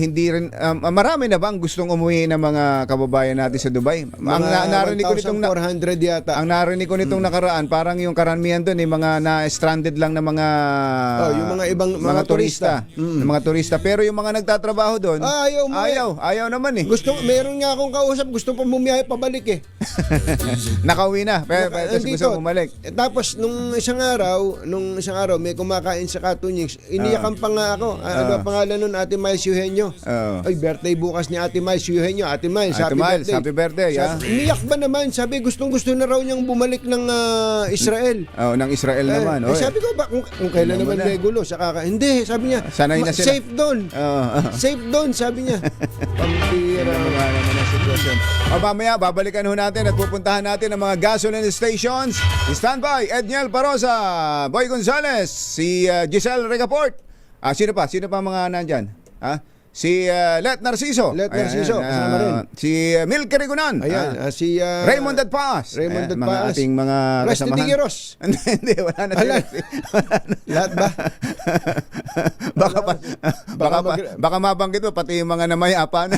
hindi rin marami na bang gustong umuwi ng mga kababayan natin sa Dubai? Ang narinig ko nitong 1,400 yata. Ang narinig ko nitong nakaraan, parang yung karamihan doon mga na-stranded lang na mga yung mga ibang mga turista. Mga turista. Pero yung mga nagtatrabaho doon, ayaw naman meron nga akong kausap, gusto pa bumiyahe pabalik nakauwi na. Pero gusto bumalik. Tapos nung isang araw may kumakain sa Katunyix, iniyakan pa nga ako. Ano ang pangalan nun? Ate Miles Eugenio. Ay, birthday bukas ni Ate Miles Eugenio. Ate Miles, happy birthday. Iniyak ba naman? Sabi, gustong-gusto na raw niyang bumalik ng Israel. Ng Israel naman. Sabi ko ba, kung kailan naman may gulo, hindi, sabi niya, sanay na sila. Safe doon. Safe doon, sabi niya. Pampira naman ang sitwasyon. Mamaya, babalikan ho natin at pupuntahan natin ang mga gasoline stations. Stand by, Edniel Parosa, Boy Gonzales, si Giselle Regaport. Sino pa mga nandyan? Si Let Narciso. Kasama rin. Si Milky Rigunan. Si Raymond Dadpaas. Mga ating mga kasamahan. Rusty Hindi, wala na sila. Lahat ba? Baka mabanggit mo pati yung mga namayapa na.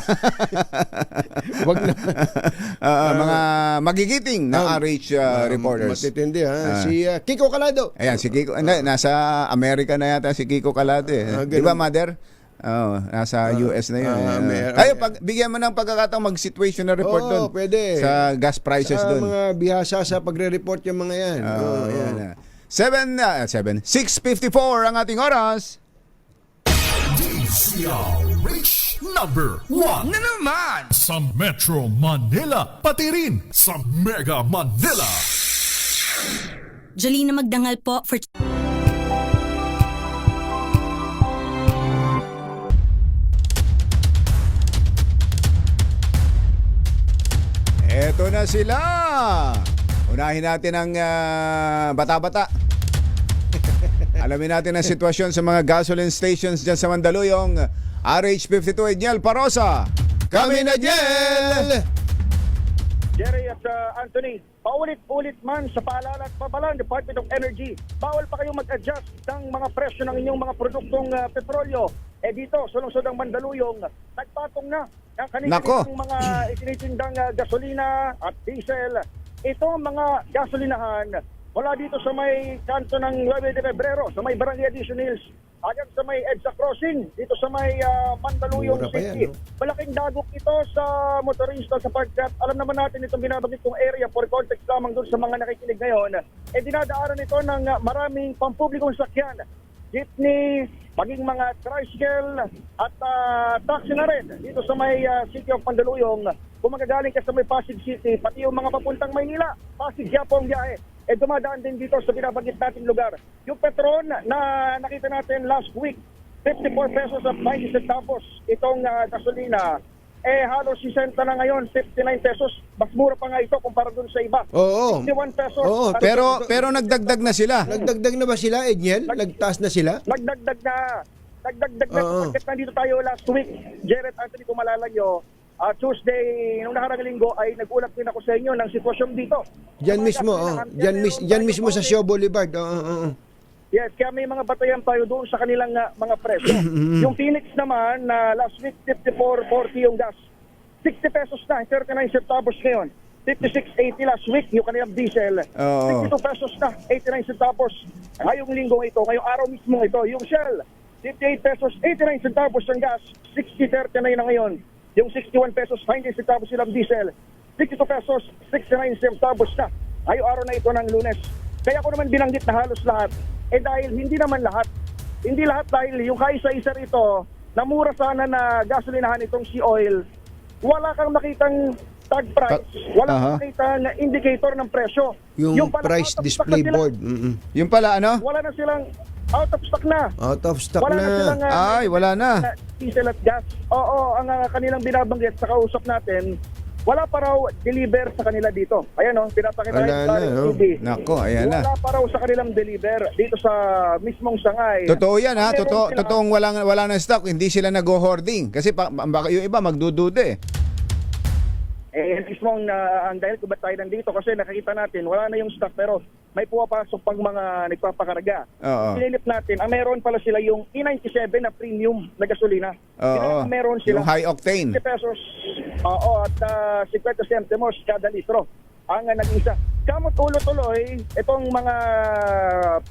Wag na. Mga magigiting na RH reporters. Matitindi si Kiko Calado. Ayan, si Kiko. Nasa Amerika na yata si Kiko Calado Di ba, Mother? Nasa US na yun. Bigyan mo ng pagkakataong mag-situational report doon. Pwede. Sa gas prices doon. Sa mga bihasa sa pagre-report yung mga yan. 6:54 ang ating oras. DZRH number 1 na naman sa Metro Manila, pati rin sa Mega Manila. Jolina Magdangal po for... Eto na sila. Unahin natin ang bata-bata. Alamin natin ang sitwasyon sa mga gasoline stations dyan sa Mandaluyong. RH52 Edniel Parosa. Kami na Edniel! Jerry at Anthony, paulit-ulit man sa paalala at pabalan Department of Energy, bawal pa kayong mag-adjust ng mga presyo ng inyong mga produktong petrolyo. Dito, sa lungsod ng Mandaluyong, nagpatong na ang kanilang mga itinitindang gasolina at diesel. Ito ang mga gasolinahan mula dito sa may kanto ng 9 de Febrero, sa may Barangay Addition Hills, hanggang sa may EDSA Crossing, dito sa may Mandaluyong City. Malaking dagok ito sa motorista sapagkat alam naman natin itong binabanggit kong area for context lamang doon sa mga nakikinig ngayon. Dinadaanan ito ng maraming pampublikong sakyan, jeepney, maging mga tricycle at taxi na rin dito sa may City of Mandaluyong. Kung magagaling ka sa may Pasig City, pati yung mga papuntang Maynila, Pasig, Yapo ang biyahe, dumadaan din dito sa binabanggit nating lugar. Yung Petron na nakita natin last week, 54 pesos at 90 centavos itong gasolina. Halos 60 na ngayon, 59 pesos. Mas mura pa nga ito kumpara dun sa iba. Oo. 61 pesos. Oo, pero nagdagdag na sila. Nagdagdag na ba sila, Edniel? Nagtaas na sila? Nagdagdag na. Nagdagdag na. Pagkat nandito tayo last week, Jared Anthony, kung malala nyo, Tuesday, nung nakarang linggo, ay nag-ulat din ako sa inyo ng sitwasyon dito. Diyan mismo, Diyan mismo sa Shaw Boulevard. Yes, kaya may mga batayan tayo doon sa kanilang mga presyo. Yung Phoenix naman, last week, 54.40 yung gas. 60 pesos na, 39 centavos ngayon. 56.80 last week, yung kanilang diesel. 62 pesos na, 89 centavos. Ngayong linggo ito, ngayong araw mismo ito, yung Shell, 58 pesos, 89 centavos ang gas. 60.39 na ngayon. Yung 61 pesos, 90 centavos silang diesel. 62 pesos, 69 centavos na. Ngayong araw na ito ng Lunes. Kaya ko naman binanggit na halos lahat. Dahil hindi naman lahat. Hindi lahat dahil yung kaisa-isa rito, na mura sana na gasolinahan itong sea oil, wala kang makitang tag price, wala kang makitang indicator ng presyo. Yung price display board. Yung pala ano? Wala na silang out of stock na. Out of stock wala na. Na silang, wala na. Diesel at gas. Oo, ang kanilang binabanggit sa kausap natin, wala pa raw deliver sa kanila dito. Ayan o, pinapakita no? Nako, ayan na. Wala pa raw sa kanilang deliver dito sa mismong Sangay. Totoo yan ha, totoong wala na stock, hindi sila nag-hoarding. Kasi baka yung iba magdudude. Mismong ang dahil kung ba't tayo nandito kasi nakikita natin wala na yung stock pero may puwapasok pang mga nagpapakarga. Pinilip natin, meron pala sila yung E97 na premium na gasolina. Meron sila yung high octane. 50 pesos at 50 centimos kada litro ang nag-isa. Kamot tuloy-tuloy, itong mga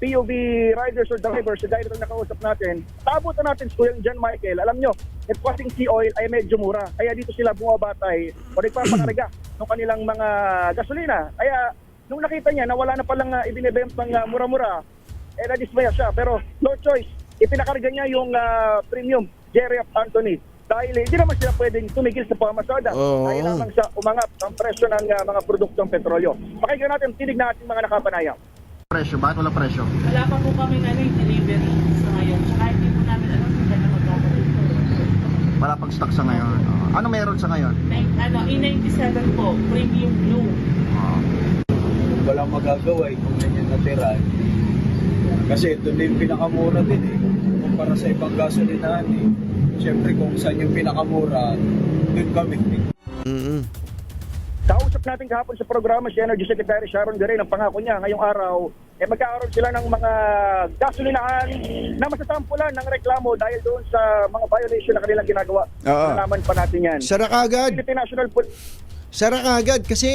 POV riders or drivers, gaya itong nakausap natin, tabutan natin si Kuya John Michael. Alam nyo, ito kasing sea oil ay medyo mura. Kaya dito sila bumabatay o nagpapakarga ng kanilang mga gasolina. Kaya nung nakita niya na wala na palang ibinibentang mura-mura, nadismaya siya. Pero no choice, ipinakarga niya yung premium Jerry Anthony. Dahil hindi naman sila pwedeng tumigil sa pamasada. Dahil lamang sa umangat ang presyo ng mga produktong petrolyo. Pakinggan natin, tinig natin mga nakapanayam. Presyo, bakit wala presyo? Wala pa po kami yung delivery sa ngayon. Tsaka hindi po namin alam kung gano'n magkakaroon. Wala pang stock sa ngayon. Ano meron sa ngayon? E97 po, premium blue. Walang magagawa kung ganyan natira. Kasi ito din pinakamura din kumpara sa ibang gasolinahan Siyempre kung saan yung pinakamura, doon kami. Kausap natin kahapon sa programa si Energy Secretary Sharon Garay. Ang pangako niya ngayong araw, magkakaroon sila ng mga gasolinahan na masasampulan ng reklamo dahil doon sa mga violation na kanilang ginagawa. Nalaman pa natin yan. Sara kagad. National Sara kagad kasi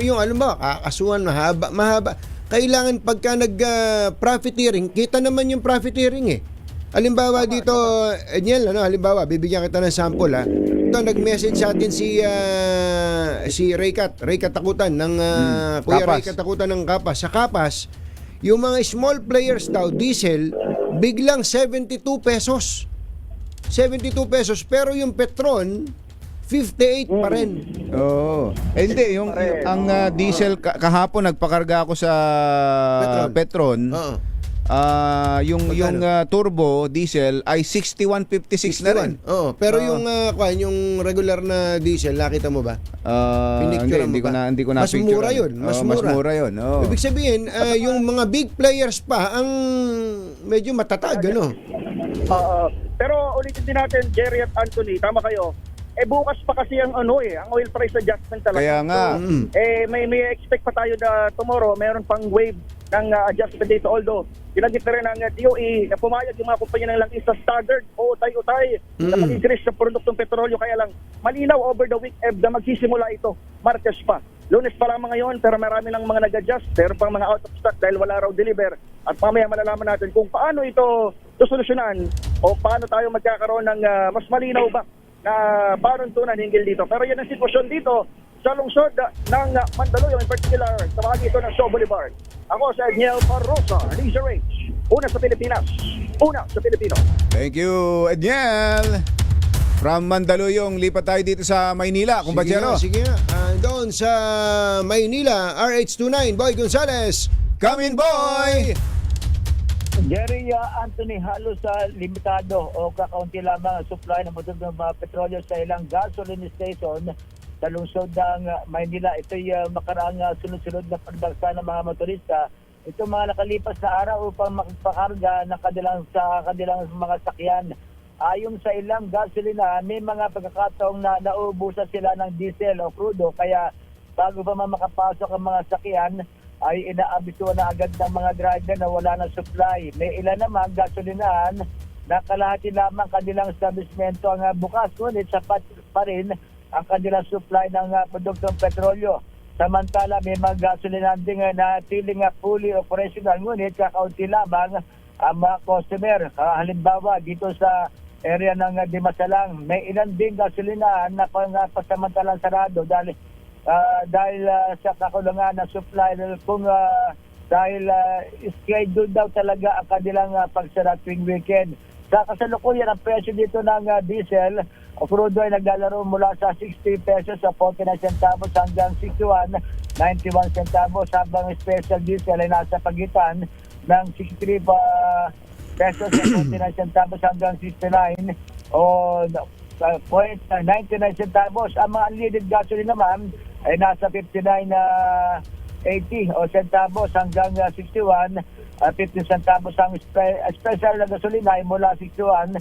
yung kakasuhan mahaba. Kailangan pagka nag-profiteering, kita naman yung profiteering Halimbawa dito, Edniel, halimbawa, bibigyan kita ng sample Ito, nag-message sa atin si Raycat Takutan ng Kuya Raycat Takutan ng Kapas. Sa Kapas, yung mga small players daw, diesel, biglang 72 pesos. 72 pesos. Pero yung Petron, 58 pa rin. Oo. Hindi, ang diesel kahapon nagpakarga ako sa Petron. Oo. Yung turbo diesel ay 61.56 na rin. Oo, pero yung regular na diesel, nakita mo ba? Hindi ko na Mas mura yun. Mas mura yun. Oh. Ibig sabihin, yung mga big players pa ang medyo matatag, ano? Pero ulitin din natin, Jerry at Anthony, tama kayo. Bukas pa kasi ang ang oil price adjustment talaga. Kaya nga. So, may expect pa tayo na tomorrow, mayroon pang wave ng adjustment dito. Although, ginagit na rin ng DOE na pumayag yung mga kumpanya ng langis sa staggered o utay-utay na mag-increase sa produktong petrolyo. Kaya lang, malinaw over the weekend na magsisimula ito. Martes pa. Lunes pa lamang ngayon, pero marami ng mga nag-adjust. Meron pang mga out of stock dahil wala raw deliver. At mamaya malalaman natin kung paano ito solusyonan o paano tayo magkakaroon ng mas malinaw ba na panuntunan hinggil dito. Pero yan ang sitwasyon dito sa lungsod ng Mandaluyong, in particular sa bahagi ito ng Shaw Boulevard. Ako sa Edniel Parrosa, Leisure Range. Una sa Pilipinas, una sa Pilipino. Thank you, Edniel. From Mandaluyong, lipat tayo dito sa Maynila, kumpatsero. Sige nga. Doon sa Maynila, RH29, Boy Gonzales. Come in, boy! Jerry, Anthony, halos limitado o kakaunti lamang ang supply ng mga petrolyo sa ilang gasoline station sa lungsod ng Maynila. Ito'y makaraang sunod-sunod na pagbagsa ng mga motorista. Ito mga nakalipas na araw upang makipagkarga ng kanilang mga sakyan. Ayon sa ilang gasolina, may mga pagkakataong na naubusan sila ng diesel o crudo. Kaya bago pa makapasok ang mga sakyan, ay inaabisuan na agad ng mga driver na wala ng supply. May ilan naman gasolinahan na kalahati lamang kanilang establishmento ang bukas, ngunit sapat pa rin ang kanilang supply ng produktong petrolyo. Samantala, may mga gasolinahan din na tiling fully operational, ngunit kakaunti lamang ang mga customer. Halimbawa, dito sa area ng Dimasalang, may ilan din gasolinahan na pasamantalang sarado dahil sa kakulangan ng supply dahil schedule daw talaga ang kanilang pagsara tuwing weekend. Sa kasalukuyan, ang presyo dito ng diesel o crudo ay naglalaro mula sa 60 pesos sa 49 centavos hanggang 91 centavos, habang special diesel ay nasa pagitan ng 63 pesos sa 49 centavos hanggang 69 o 99 centavos. Ang mga unleaded gasoline naman ay nasa 59 80 o centavos hanggang 61 15 centavos. Ang special na gasolina ay mula 61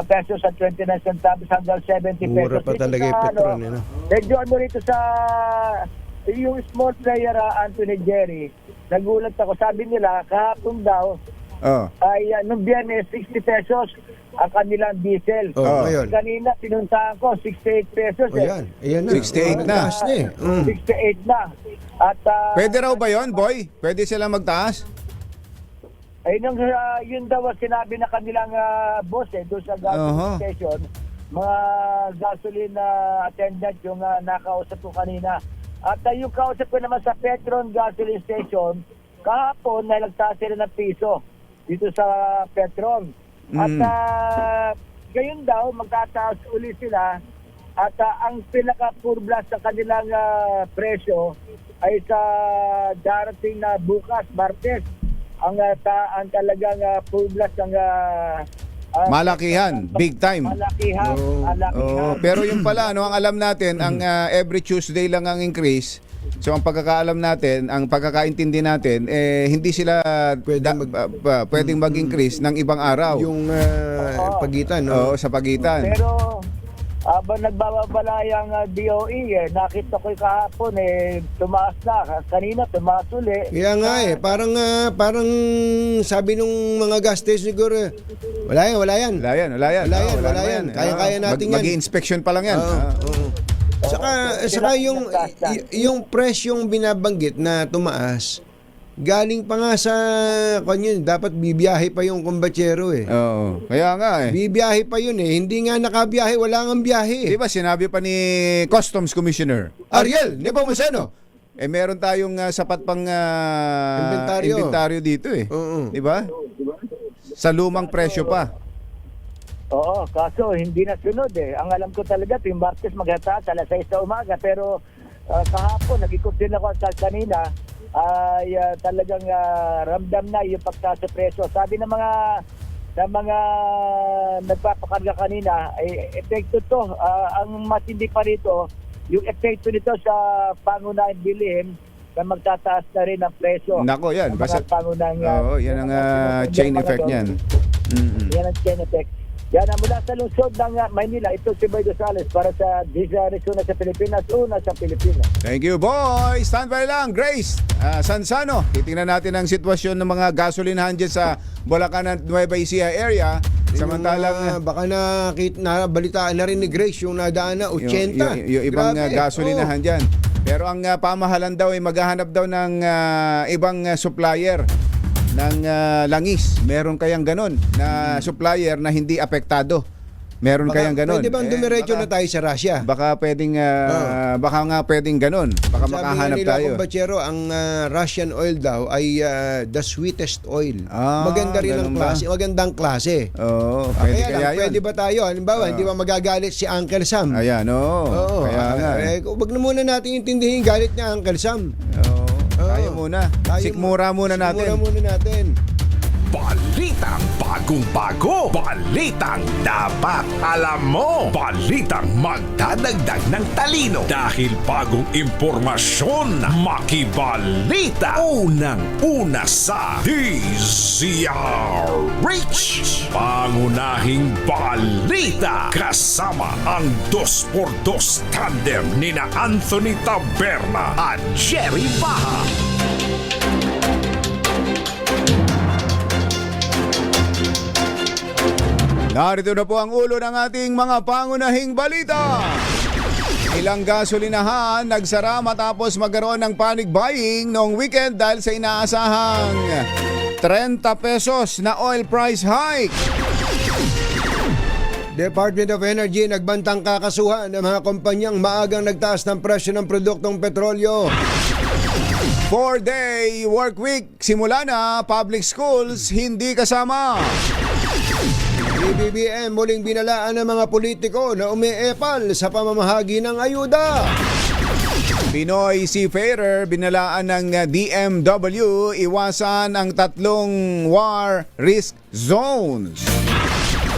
pesos at 29 centavos hanggang 70 pesos. Mura pa talaga yung Petron. Medyo rito sa yung small player, Anthony, Jerry, nagulat ako. Sabi nila kahapon daw ay nung Biyernes 60 pesos ang kanilang diesel. Kanina pinuntahan ko 68 pesos. Ayan na. 68 na. 68 na. At pwede raw ba 'yon, boy? Pwede sila magtaas? Ay yun daw sinabi na kanilang boss doon sa gasoline station. Mga gasoline attendant yung nakausap ko kanina. At yung kausap ko naman sa Petron gasoline station, kahapon na nagtaas sila ng piso dito sa Petron. At gayon daw magtataas uli sila at ang pinaka-purblas sa kanilang presyo ay sa darating na bukas, Martes. Ang talagang purblas ng malakihan, big time. Malakihan. Pero yung pala, ang alam natin, ang every Tuesday lang ang increase. So ang pagkakaalam natin, ang pagkakaintindi natin, hindi sila pwedeng mag-increase ng ibang araw. Yung pagitan, sa pagitan. Pero habang nagbababala yung DOE, nakita ko kahapon tumaas na. Kanina tumaas uli. Kaya nga parang sabi nung mga gas station siguro, wala yan. Kaya natin yan. Mag-i-inspection pa lang yan. Saka yung presyong binabanggit na tumaas, galing pa nga sa dapat bibiyahe pa yung kumbatsero Oo. Kaya nga bibiyahe pa yun hindi nga nakabiyahe, wala nga biyahe. Di ba sinabi pa ni Customs Commissioner Ariel Nepomuceno, meron tayong sapat pang inventaryo dito Di ba? Sa lumang presyo pa. Oo, kaso hindi na sunod eh. Ang alam ko talaga, tuwing Martes magataas, alas 6 sa umaga. Pero kahapon, nag-ikot din ako kanina, ay talagang ramdam na yung pagtaas sa presyo. Sabi ng mga nagpapakarga kanina, ay epekto to. Ang matindi pa rito, yung epekto nito sa pangunahing bilhin na magtataas na rin ang presyo. Nako, yan. Basta yan ang chain effect niyan. Yan ang chain effect. Yan ang mula sa lungsod ng Maynila. Ito si Boy Rosales para sa Rizona sa Pilipinas, una sa Pilipinas. Thank you, boy. Standby lang. Grace, Sansano. Titingnan natin ang sitwasyon ng mga gasolinahan dyan sa Bulacan at Nueva Ecija area. Samantalang baka nabalitaan na rin ni Grace yung nadaan na 80. Yung ibang Grabe. gasolinahan dyan. Pero ang pamahalan daw ay maghahanap daw ng ibang supplier ng langis. Meron kayang ganon na supplier na hindi apektado? Meron kayang ganon? Pwede bang dumiretso na tayo sa Russia? Baka pwedeng baka nga pwedeng ganon. Baka Sabi makahanap nila, tayo. Kumbachero, ang Russian oil daw ay the sweetest oil. Maganda rin ang ganun ba? klase, magandang klase. Oo, pwede kaya yun. Pwede ba tayo? Halimbawa, hindi ba magagalit si Uncle Sam? Ayan, oo. Oo. Kaya nga. Wag na muna natin intindihin yung galit niya Uncle Sam. Oo. Tayo muna. Sikmura muna natin. Sikmura muna natin. Balitang bagong-bago. Balitang dapat alam mo. Balitang magdadagdag ng talino. Dahil bagong impormasyon. Makibalita. Unang-una sa DZRH. Pangunahing balita. Kasama ang 2x2 tandem nina Anthony Taberna at Jerry Baha. Narito na po ang ulo ng ating mga pangunahing balita. Ilang gasolinahan nagsara matapos magkaroon ng panic buying noong weekend dahil sa inaasahang 30 pesos na oil price hike. Department of Energy nagbantang kakasuhan ng mga kumpanyang maagang nagtaas ng presyo ng produktong petrolyo. 4-day work week simula na, public schools hindi kasama. BBM muling binalaan ng mga politiko na umiepal sa pamamahagi ng ayuda. Pinoy Seafarer binalaan ng DMW iwasan ang 3 war risk zones.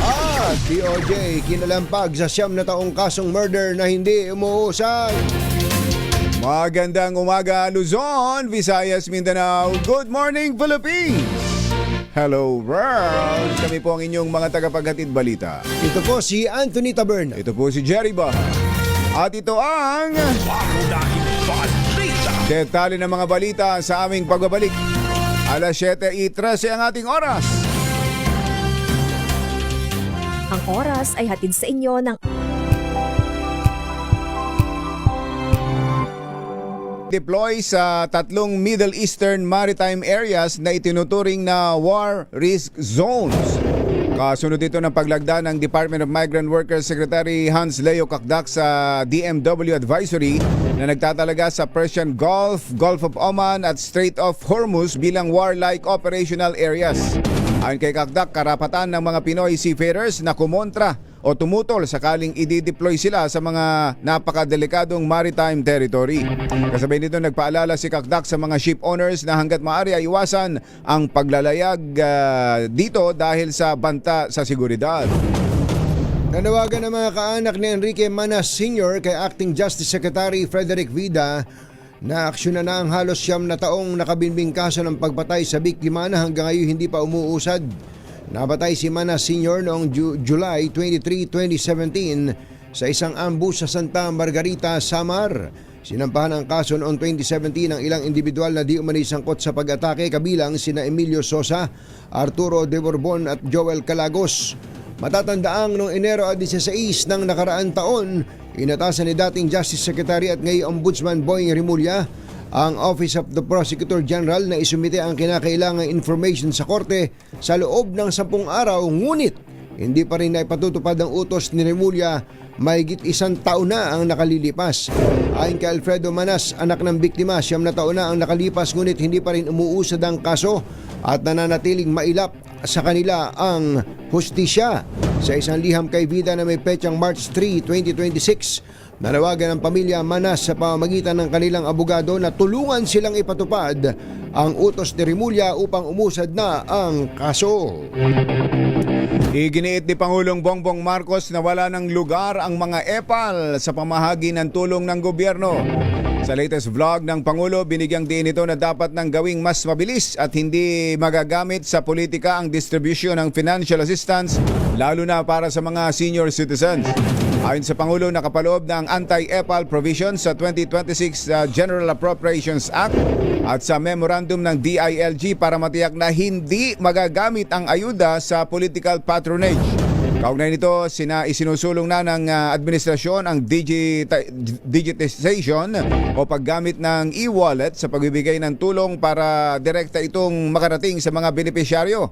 At DOJ kinalampag sa 9 na taong kasong murder na hindi umuusad. Magandang umaga Luzon, Visayas, Mindanao. Good morning Philippines. Hello world! Kami po ang inyong mga tagapaghatid balita. Ito po si Anthony Taberna. Ito po si Jerry Baha. At ito ang Pangunahing balita. detalye ng mga balita sa aming pagbabalik. Alas 7:13 ang ating oras. Ang oras ay hatid sa inyo ng Deploy sa 3 Middle Eastern maritime areas na itinuturing na war risk zones. Kasunod ito ng paglagda ng Department of Migrant Workers Secretary Hans Leo Kakdak sa DMW Advisory na nagtatalaga sa Persian Gulf, Gulf of Oman at Strait of Hormuz bilang war-like operational areas. Ayon kay Kakdak, karapatan ng mga Pinoy seafarers na kumontra o tumutol sakaling i-deploy sila sa mga napakadelikadong maritime territory. Kasabay nito nagpaalala si Kakdak sa mga ship owners na hanggat maaari ay iwasan ang paglalayag dito dahil sa banta sa seguridad. Nanawagan ng mga kaanak ni Enrique Manas Sr. kay Acting Justice Secretary Frederick Vida na aksyonan na ang halos 9 na taong nakabinbing kaso ng pagpatay sa biktima na hanggang ngayon hindi pa umuusad. Nabatay si Manas Sr. noong July 23, 2017 sa isang ambush sa Santa Margarita, Samar. Sinampahan ang kaso noong 2017 ng ilang individual na di umano'y sangkot sa pag-atake kabilang sina Emilio Sosa, Arturo de Borbon at Joel Calagos. Matatandaang noong Enero 16 ng nakaraan taon, inatasan ni dating Justice Secretary at ngayong Ombudsman Boying Rimulya ang Office of the Prosecutor General na isumite ang kinakailangang information sa korte sa loob ng 10 araw, ngunit hindi pa rin naipatutupad ang utos ni Rimulya mahigit 1 taon na ang nakalilipas. Ayon kay Alfredo Manas, anak ng biktima, 9 na taon na ang nakalipas ngunit hindi pa rin umuusad ang kaso at nananatiling mailap sa kanila ang hustisya. Sa isang liham kay Vida na may petsang March 3, 2026, nanawagan ang pamilya Manas sa pamamagitan ng kanilang abogado na tulungan silang ipatupad ang utos ni Rimulya upang umusad na ang kaso. Iginiit ni Pangulong Bongbong Marcos na wala ng lugar ang mga epal sa pamahagi ng tulong ng gobyerno. Sa latest vlog ng Pangulo, binigyang diin ito na dapat nang gawing mas mabilis at hindi magagamit sa politika ang distribution ng financial assistance, lalo na para sa mga senior citizens. Ayon sa Pangulo, nakapaloob ng anti-epal provision sa 2026 General Appropriations Act at sa memorandum ng DILG para matiyak na hindi magagamit ang ayuda sa political patronage. Kaugnay nito, isinusulong na ng administrasyon ang digitization o paggamit ng e-wallet sa pagbibigay ng tulong para direkta itong makarating sa mga benepisyaryo.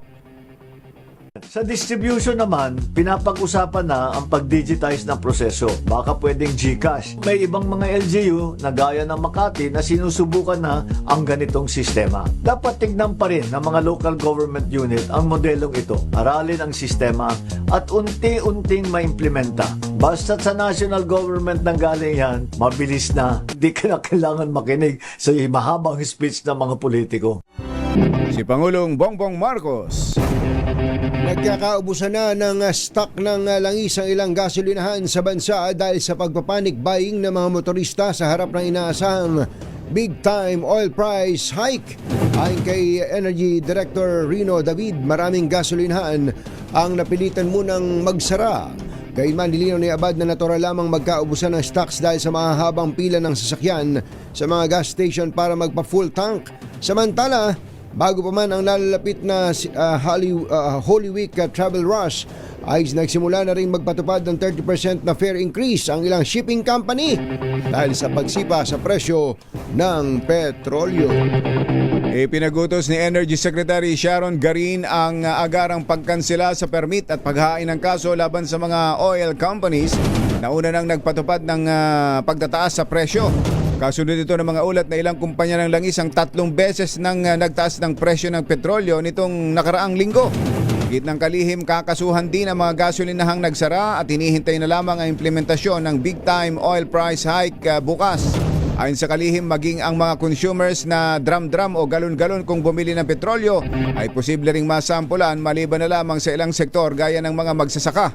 Sa distribution naman, pinapag-usapan na ang pag-digitize ng proseso. Baka pwedeng GCash. May ibang mga LGU na gaya ng Makati na sinusubukan na ang ganitong sistema. Dapat tignan pa rin ng mga local government unit ang modelong ito. Aralin ang sistema at unti-unting maimplementa. Basta sa national government nang galing yan, mabilis na. Hindi ka na kailangan makinig sa mahabang speech ng mga politiko. Si Pangulong Bongbong Marcos. Nagkakaubusan na ng stock ng langis ang ilang gasolinahan sa bansa dahil sa pagpapanik buying ng mga motorista sa harap ng inaasahang big-time oil price hike. Ayon kay Energy Director Rino David, maraming gasolinahan ang napilitan munang magsara. Gayunman, nilinaw ni Abad na natural lamang magkaubusan ng stocks dahil sa mahahabang pila ng sasakyan sa mga gas station para magpa-full tank. Samantala, bago pa man ang nalalapit na Holy Week travel rush, ay nagsimula na rin magpatupad ng 30% na fare increase ang ilang shipping company dahil sa pagsipa sa presyo ng petrolyo. Ipinagutos ni Energy Secretary Sharon Garin ang agarang pagkansela sa permit at paghain ng kaso laban sa mga oil companies na una nang nagpatupad ng pagtataas sa presyo. Kasunod ito ng mga ulat na ilang kumpanya ng langis ang 3 beses nang nagtaas ng presyo ng petrolyo nitong nakaraang linggo. Higit ng kalihim, kakasuhan din ang mga gasolinahang nagsara at hinihintay na lamang ang implementasyon ng big-time oil price hike bukas. Ayon sa kalihim, maging ang mga consumers na drum-drum o galon-galon kung bumili ng petrolyo ay posible ring masampulan maliban na lamang sa ilang sektor gaya ng mga magsasaka.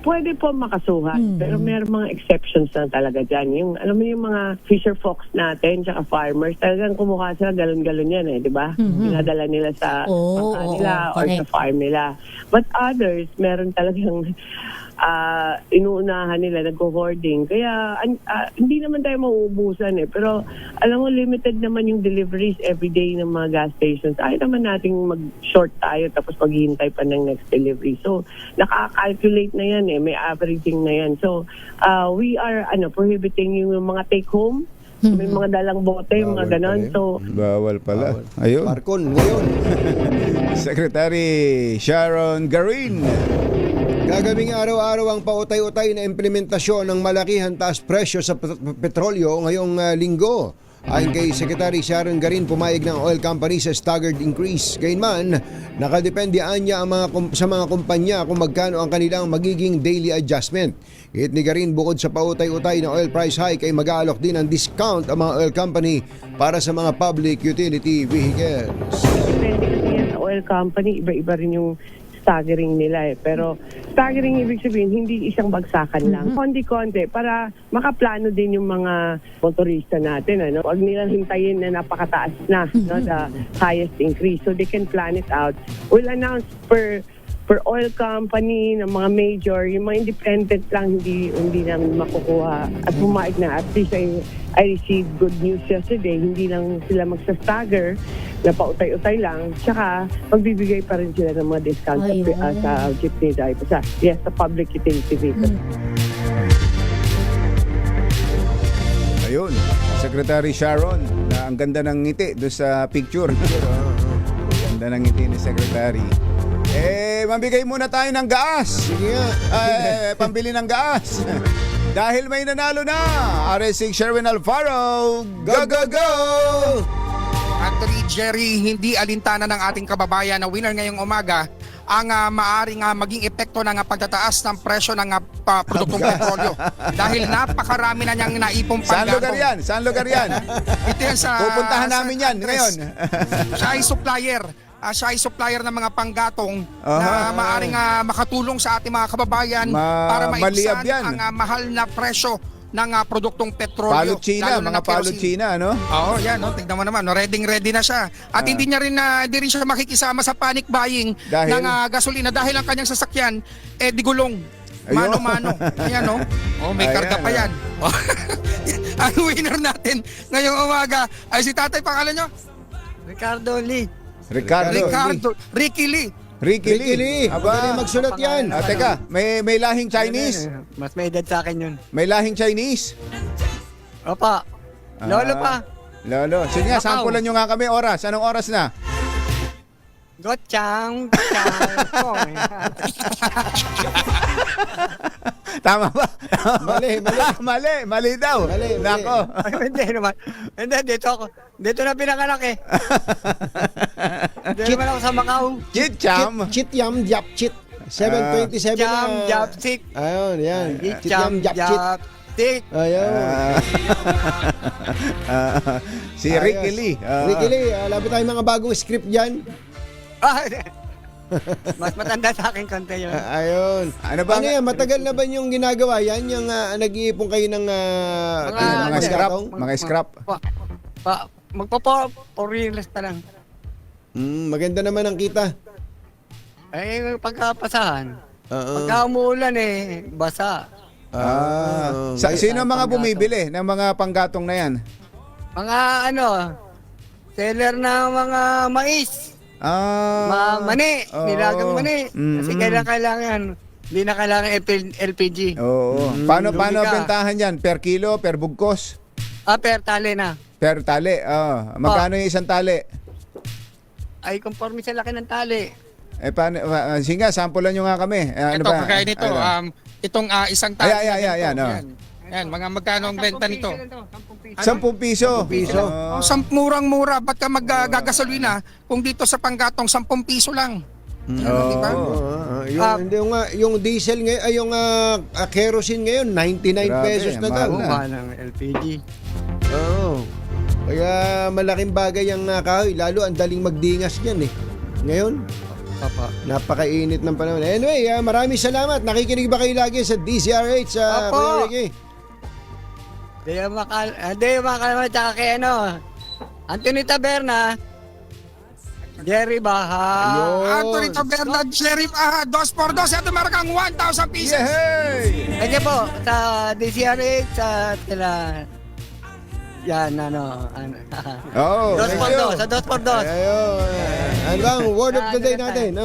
Pwede po makasuhan, pero may mga exceptions na talaga dyan. Yung, alam mo yung mga fisher folks natin, tsaka farmers, talagang kumuha sila galon-galon yan di ba? Pinadala nila sa bangka nila or sa farm nila. But others, meron talagang inuunahan nila, nag-hoarding. Kaya hindi naman tayo mauubusan pero alam mo, limited naman yung deliveries everyday ng mga gas stations. Ayaw naman nating mag-short tayo tapos maghihintay pa ng next delivery. So, naka-calculate na yan may averaging na yan. So, we are prohibiting yung mga take-home. May mga dalang bote, mga ganon. So, bawal pala. Ayun. Marcon ngayon. Secretary Sharon Garin. Gagawing araw-araw ang pautay-utay na implementasyon ng malakihan taas presyo sa petrolyo ngayong linggo. Ayon kay Secretary Sharon Garin, pumayag ng oil company sa staggered increase. Gayunman, nakadepende anya sa mga kumpanya kung magkano ang kanilang magiging daily adjustment. Hit ni Garin, bukod sa pautay-utay na oil price hike ay mag-aalok din ng discount ang mga oil company para sa mga public utility vehicles. Depende kasi yan sa oil company, iba-iba rin yung staggering nila pero staggering ibig sabihin hindi isang bagsakan lang, konti-konti para makaplano din yung mga motorista natin Huwag nilang hintayin na napakataas na the highest increase, so they can plan it out. We'll announce per oil company ng mga major, yung mga independent lang hindi namin makukuha at pumayag na. At least I received good news yesterday, hindi lang sila magsa-stagger na pautay-utay lang, tsaka magbibigay pa rin sila ng mga discount sa jeepney driver, sa public utility vehicle. Ayun, Secretary Sharon, na ang ganda ng ngiti doon sa picture. Ganda ng ngiti ni Secretary. Mambigay muna tayo ng gas. Sige nga. Pambili ng gas. Dahil may nanalo na, RS6 Sherwin Alfaro. Go, go, go! Anthony, Jerry, hindi alintana ng ating kababayan na winner ngayong umaga ang maaring maging epekto ng pagtataas ng presyo ng produktong petrolyo. Dahil napakarami na niyang naipong Saan panggatong. lugar yan? Saan lugar yan? Ito yan sa... Pupuntahan namin yan ngayon. Siya ay supplier. Siya ay supplier ng mga panggatong Aha. na maaring makatulong sa ating mga kababayan para maliyab maibsan yan. ang mahal na presyo ng produktong petrolyo. Palot China, lalo na mga ng palot kerosene. China, no? Oo, yan. No? Tignan mo naman. No? Ready na siya. At hindi rin siya makikisama sa panic buying Dahil? ng gasolina dahil ang kanyang sasakyan, di gulong. Ayun. Mano-mano. Ayan, no? Oh, may karga pa yan. Ang winner natin ngayong umaga ay si tatay, pangalan nyo? Ricardo Lee. Ricky Lee. Ricky Lee. Magaling magsulat yan. Teka, may lahing Chinese? Mas may edad sa akin yun. May lahing Chinese? Opa. Lolo pa. Lolo. Sige nga, Macau. sampulan nyo nga kami oras. Anong oras na? Gochang. Tama ba? Mali daw. Mali. Nako. Hindi naman. Hindi, dito ako. Dito na pinanganak eh. Dito naman ako sa Macau. Chit-cham. Chit-yam, jap-chit. 727 Cham, na. jap-sik. Ayun, yan. Cham, jap-chit. jap-sik. Ayun. Si Ricky Lee. Ricky Lee, labi tayong mga bagong script dyan. Mas matanda sa akin konti yun. Ayun. Ano ba? Ano yan, matagal na ba yung ginagawa yan? Yung nag-iipon kayo ng Mga scrap. Mga scrap. Magpa-4 reels na lang. Maganda naman ang kita. Eh, pagkapasahan. Pagka umuulan basa. Sino ang mga bumibili ng mga panggatong na yan? Mga seller ng mga mais. Mani, nilagang mani. Kasi kailangan, hindi na kailangan LPG. Oo. Paano bentahan yan? Per kilo, per bugkos? Per tali na. Per tali. Magkano yung isang tali? Ay, conforme sa laki ng tali. Paano? Sige nga, sampulan nyo nga kami. Ito, kagaya nito. Itong isang tali. Ayan. Yan, mga magkano ang benta nito? 10 piso. Murang-mura. Ba't ka maggagasolina kung dito sa panggatong 10 piso lang? Diba? Yung diesel ngayon, yung kerosene ngayon, 99 pesos na daw. Mahal ng LPG. Oo. Kaya malaking bagay ang kahoy. Lalo ang daling magdingas niyan Ngayon, napakainit ng panahon. Anyway, maraming salamat. Nakikinig ba kayo lagi sa DZRH? Kuya Ricky? Hindi makalaman tsaka kay Anthony Taberna, Jerry Baha. Anthony Taberna, Jerry Baha, 2x2. Ito meron kang 1,000 pieces. Yay! Thank you po sa DCRH, sa sila. Yan, sa 2x2. Ayun. Ano bang word of the day natin?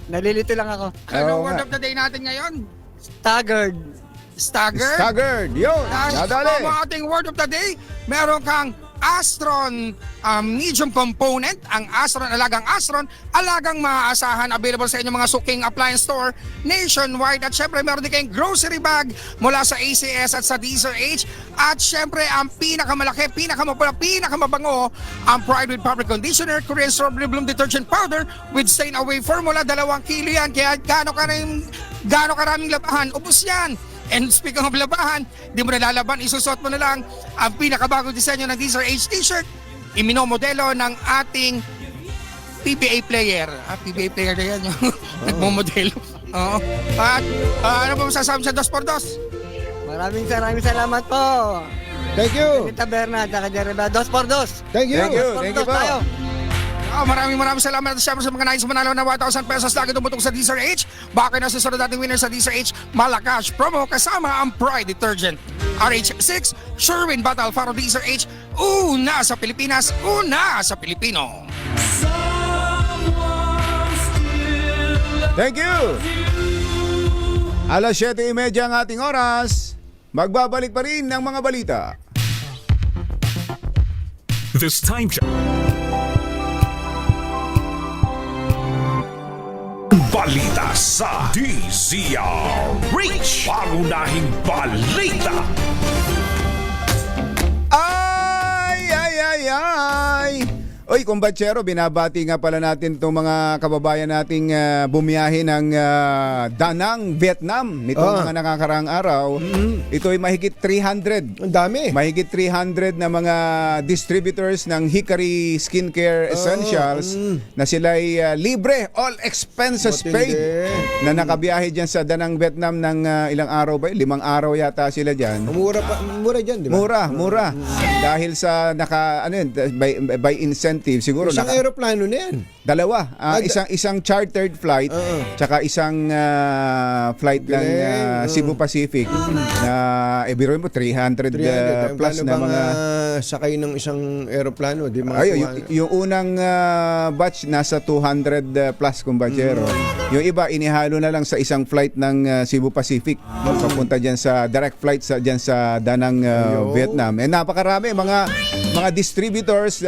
Nalilito lang ako. Ano word of the day natin ngayon? Staggered. Yun. Nadali. Ang ating word of the day, meron kang Astron medium component. Ang Astron, alagang maaasahan, available sa inyong mga suking appliance store nationwide. At syempre meron din kayong grocery bag mula sa ACS at sa DZRH. At syempre ang pinakamalaki, pinakamabango, ang Pride with Fabric Conditioner, Korean Strawberry Bloom Detergent Powder with stain away formula. 2 kilo yan. Kaya gaano karaming labahan, ubos yan. And speaking of labahan, di mo na lalaban, isusot mo na lang ang pinakabagong disenyo ng DZRH t-shirt, iminomodelo ng ating PBA player. PBA player na yan yung nagmomodelo. Oo. At ano ba masasabi sa 2x2? Maraming salamat po. Thank you. Anthony Taberna, tsaka Jerry Baha, 2x2. Thank you. Thank you po. Tayo. Maraming salamat at syempre sa mga nais manalo na 1,000 pesos lagi tumutok sa DZRH. Baka na susunod nating winner sa DZRH Malacash promo kasama ang Pride Detergent. RH6, Sherwin Battle Faro DZRH, una sa Pilipinas, una sa Pilipino. Thank you. 7:30 ang ating oras. Magbabalik pa rin ng mga balita. This time check. Balita sa DZRH. Pangunahing balita. Ay! Oy, kumbatsero, binabati nga pala natin itong mga kababayan nating bumiyahe ng Danang, Vietnam nitong mga nakakaraang araw. Ito ay mahigit 300. Ang dami. Mahigit 300 na mga distributors ng Hickory Skincare Essentials na sila ay libre, all expenses paid, na nakabiyahe dyan sa Danang, Vietnam ng ilang araw ba? 5 araw yata sila dyan. Mura dyan, di ba? Mura. Dahil sa by incentive siguro isang aeroplano na yan. Dalawa, isang chartered flight tsaka isang flight ng Cebu Pacific na biruin mo 300 plus na mga sakay ng isang aeroplano, di mga yung unang batch nasa 200 plus kumbatsero. Yung iba inihalo na lang sa isang flight ng Cebu Pacific papunta diyan sa direct flight diyan sa Danang, Vietnam. Napakarami mga distributors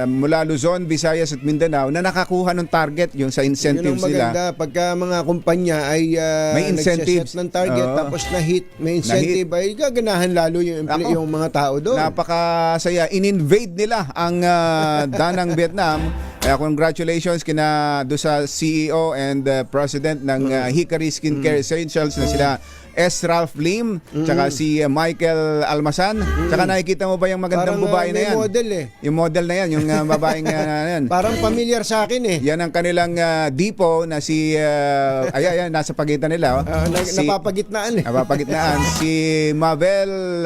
mula Luzon, Visayas at Mindanao na nakakuha ng target yung sa incentives nila. Maganda pagka mga kumpanya ay may incentives ng target tapos na-hit, may incentive ay gaganahan lalo yung mga tao doon. Napakasaya. In-invade nila ang Danang, Vietnam. Congratulations do sa CEO and President ng Hickory Skincare Essentials na sila Ralph Lim, tsaka si Michael Almasan. Tsaka nakikita mo ba yung magandang babae na yan? Model Yung model na yan, yung babaeng yan. Parang familiar sa akin Yan ang kanilang dipo na si ayan, nasa pagitan nila. Napapagitnaan Napapagitnaan. Si Mabel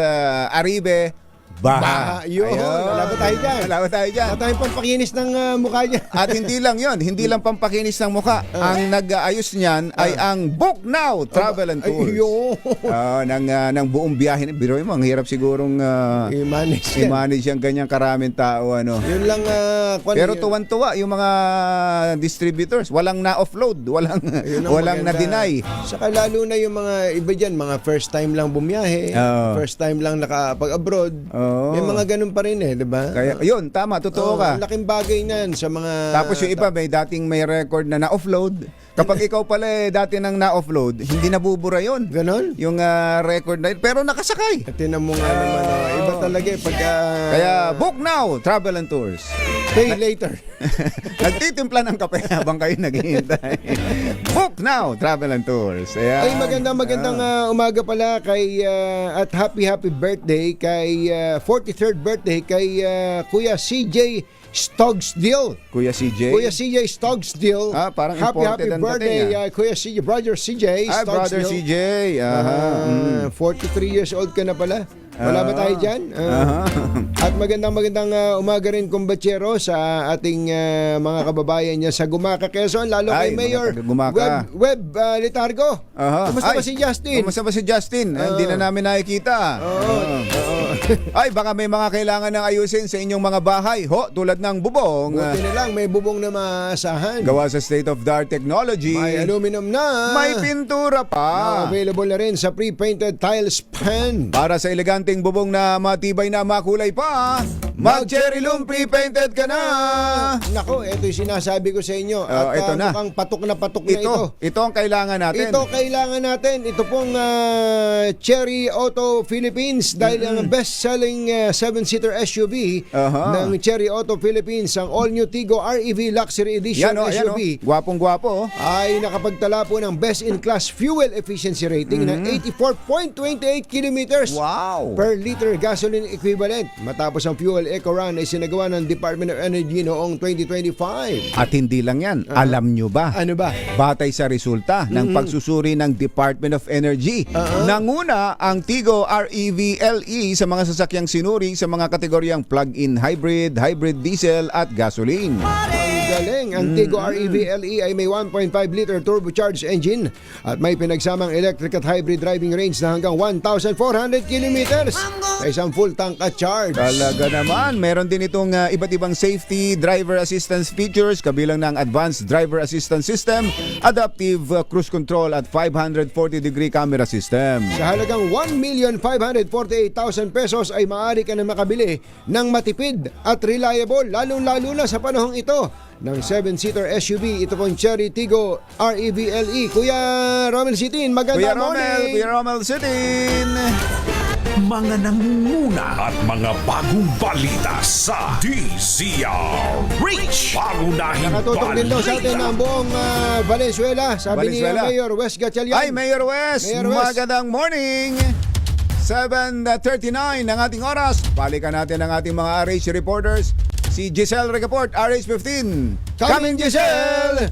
Aribe Baha. Ayun. Wala ba tayo dyan? Wala tayong pampakinis ng mukha niya. At hindi lang yon, hindi lang pampakinis ng mukha. Ang nag-aayos niyan ay ang Book Now Travel and Tours. Ng buong biyahe. Biro mo, ang hirap sigurong i-manage yung ganyang karaming tao. Yun lang. Pero tuwan-tuwa yung mga distributors. Walang na-offload. Walang na-deny. Saka lalo na yung mga iba dyan, mga first time lang bumiyahe. First time lang nakapag-abroad. May mga ganun pa rin di ba? Kaya, yun, tama, totoo ka. Laking bagay nan sa mga... Tapos yung iba, may record na na-offload. Kapag ikaw pala dati nang na-offload, hindi nabubura yun. Ganon? Yung record na yun. Pero nakasakay. Tinan mo nga naman. Iba talaga pagka... Kaya, Book Now Travel and Tours. Pay later. Nagtitimpla ng kape habang kayo naghihintay. Book Now Travel and Tours. Ay, magandang umaga pala kay at happy birthday kay 43rd birthday kay Kuya CJ Stogsdill. Kuya CJ Stogsdill. Parang happy birthday Kuya CJ, brother CJ Stogsdill. Brother CJ. 43 years old ka na pala. Wala ba tayo dyan? At magandang umaga rin kumbatsero sa ating mga kababayan niya sa Gumaca, Quezon, lalo kay Mayor Web Litargo. Kumusta ba si Justin? Kumusta ba si Justin? Hindi na namin nakikita. Ay, baka may mga kailangan ng ayusin sa inyong mga bahay. Tulad ng bubong. Buti na lang, may bubong na maasahan. Gawa sa state-of-the-art technology. May aluminum na. May pintura pa. Available na rin sa pre-painted tiles pan. Para sa eleganting bubong na matibay na makulay pa, mag-Cherry Loom pre-painted ka na. Nako, ito yung sinasabi ko sa inyo. At ito na. mukhang patok na ito. Ito ang kailangan natin. Ito pong Cherry Auto Philippines dahil ang best-selling 7-seater SUV ng Cherry Auto Philippines, ang all-new Tigo REV Luxury Edition SUV. Gwapong-gwapo. Ay nakapagtala po ng best-in-class fuel efficiency rating na 84.28 kilometers per liter gasoline equivalent. Matapos ang fuel eco run ay sinagawa ng Department of Energy noong 2025. At hindi lang yan. Alam nyo ba? Ano ba? Batay sa resulta ng pagsusuri ng Department of Energy, nanguna ang Tigo REV LE sa mga sasakyang sinuri sa mga kategoryang plug-in hybrid, hybrid diesel at gasoline. Galing. Ang Tigo REV LE ay may 1.5 liter turbocharged engine at may pinagsamang electric at hybrid driving range na hanggang 1,400 kilometers sa isang full tank at charge. Talaga naman. Meron din itong iba't ibang safety, driver assistance features kabilang ng advanced driver assistance system, adaptive cruise control at 540-degree camera system. Sa halagang 1,548,000 pesos ay maaari ka na makabili ng matipid at reliable, lalong-lalo na sa panahong ito ng 7-seater SUV. Ito pong Cherry Tigo REV LE. Kuya Romel Sitin, magandang morning. Kuya Romel Sitin. mga nangunguna at mga bagong balita sa DZRH. Pangunahing Nakatutok din daw sa atin balita. ang buong Valenzuela. Sabi ni Valenzuela. Mayor Wes Gatchalian. Ay, Mayor West, Mayor West. magandang morning! 7:39 ng ating oras. Balikan natin ang ating mga RH reporters. Si Giselle Recaport, RH15. Coming, Giselle!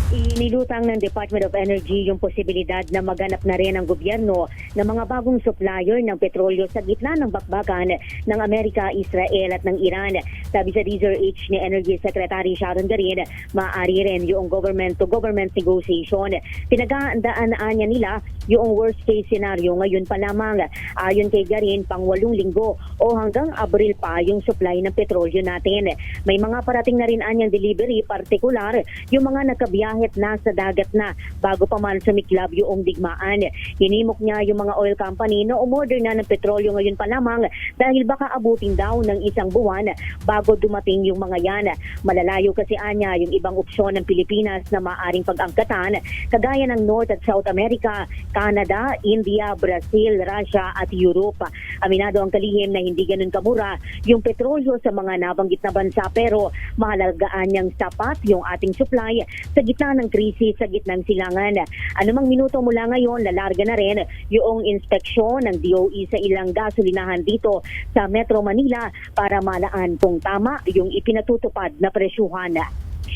Inilutang ng Department of Energy yung posibilidad na maganap na rin ang gobyerno ng mga bagong supplier ng petrolyo sa gitna ng bakbakan ng Amerika, Israel at ng Iran. Sabi sa DZRH ni Energy Secretary Sharon Garin, maaari rin yung government-to-government negotiation. Pinagandaan niya nila yung worst case scenario ngayon pa lamang. Ayon kay Garin, pang 8 linggo o hanggang Abril pa yung supply ng petrolyo natin. May mga parating na rin anyang delivery, partikular yung mga nakabiyahe na sa dagat na bago pa man sumiklab yung digmaan. Hinimok niya yung mga oil company na umorder na ng petrolyo ngayon pa lamang dahil baka abutin daw ng 1 buwan bago dumating yung mga yan. Malalayo kasi anya yung ibang opsyon ng Pilipinas na maaring pag-angkatan kagaya ng North at South America, Canada, India, Brazil, Russia at Europe. Aminado ang kalihim na hindi ganun kamura yung petrolyo sa mga nabanggit na bansa pero mahalagaan niyang sapat yung ating supply sa gitna ng krisis, sa gitnang silangan. Anumang minuto mula ngayon, lalarga na rin yung inspeksyon ng DOE sa ilang gasolinahan dito sa Metro Manila para malaan kung tama yung ipinatutupad na presyuhan.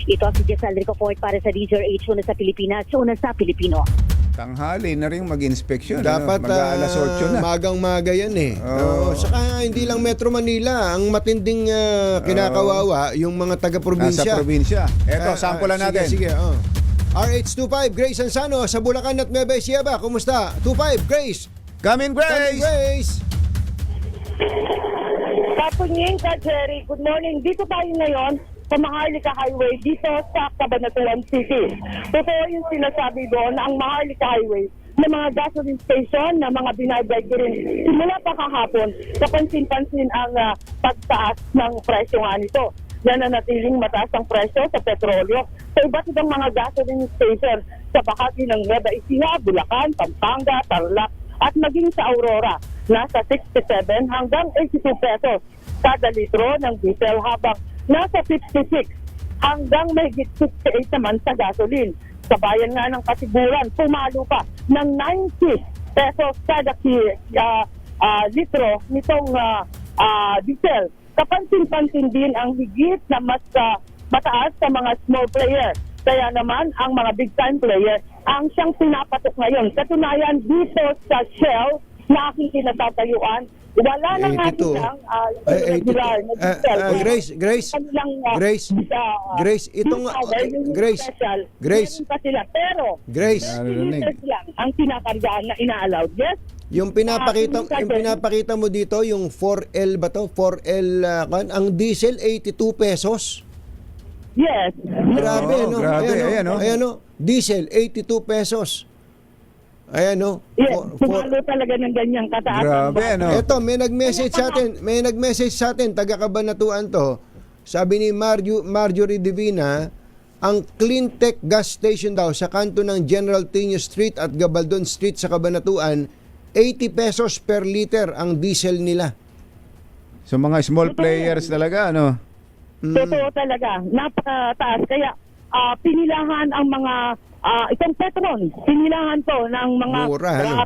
Ito si Giselle Recaport para sa DZRH, una sa Pilipinas, una sa Pilipino. Tanghali na rin mag-inspeksyon. Dapat mag-alas 8 na. magang-maga yan eh. Saka hindi lang Metro Manila, ang matinding kinakawawa yung mga taga-probinsya. Nasa probinsya. Eto, sample natin. Sige. RH25, Grace Ansano sa Bulacan at Nueva Ecija. Kumusta? 25, Grace. Come in, Grace. Grace. Kapunyeng ka, Jerry. Good morning. Dito tayo ngayon sa Maharlika Highway dito sa Cabanatuan City. Totoo yung sinasabi doon na ang Maharlika Highway na mga gasoline station na mga binayad rin simula pa kahapon, kapansin-pansin ang pagtaas ng presyo nga nito. Nananatiling mataas ang presyo sa petrolyo sa iba't ibang mga gasoline station sa bahagi ng Nueva Ecija, Bulacan, Pampanga, Tarlac at maging sa Aurora. Nasa 67 hanggang 82 pesos kada litro ng diesel habang nasa 56 hanggang mahigit 68 naman sa gasoline. Sa bayan nga ng Katiburan, pumalo pa ng 90 pesos kada litro nitong diesel. Kapansin-pansin din ang higit na mas mataas sa mga small player. Kaya naman ang mga big time player ang siyang pinapatok ngayon. Katunayan dito sa Shell na aking kinatatayuan, wala na nga silang regular na diesel. Grace, itong Grace, meron pa sila. Pero, Grace, liters lang ang pinakargaan na ina-allowed. Yes? yung pinapakita mo dito, yung 4L ba to? 4L, ang diesel 82 pesos. Yes. Grabe, no? Grabe, ayan, no? Diesel 82 pesos. Ayan, no? Yes, sumalo talaga ng ganyang kataas. Grabe, no? Ito, may nag-message sa atin, taga Cabanatuan to. Sabi ni Marjorie Divina, ang Cleantech gas station daw sa kanto ng General Tinio Street at Gabaldon Street sa Cabanatuan, 80 pesos per liter ang diesel nila. So mga small players talaga, ano? Totoo talaga. Napakataas. Kaya pinilahan ang mga itong Petron. Pinilahan to ng mga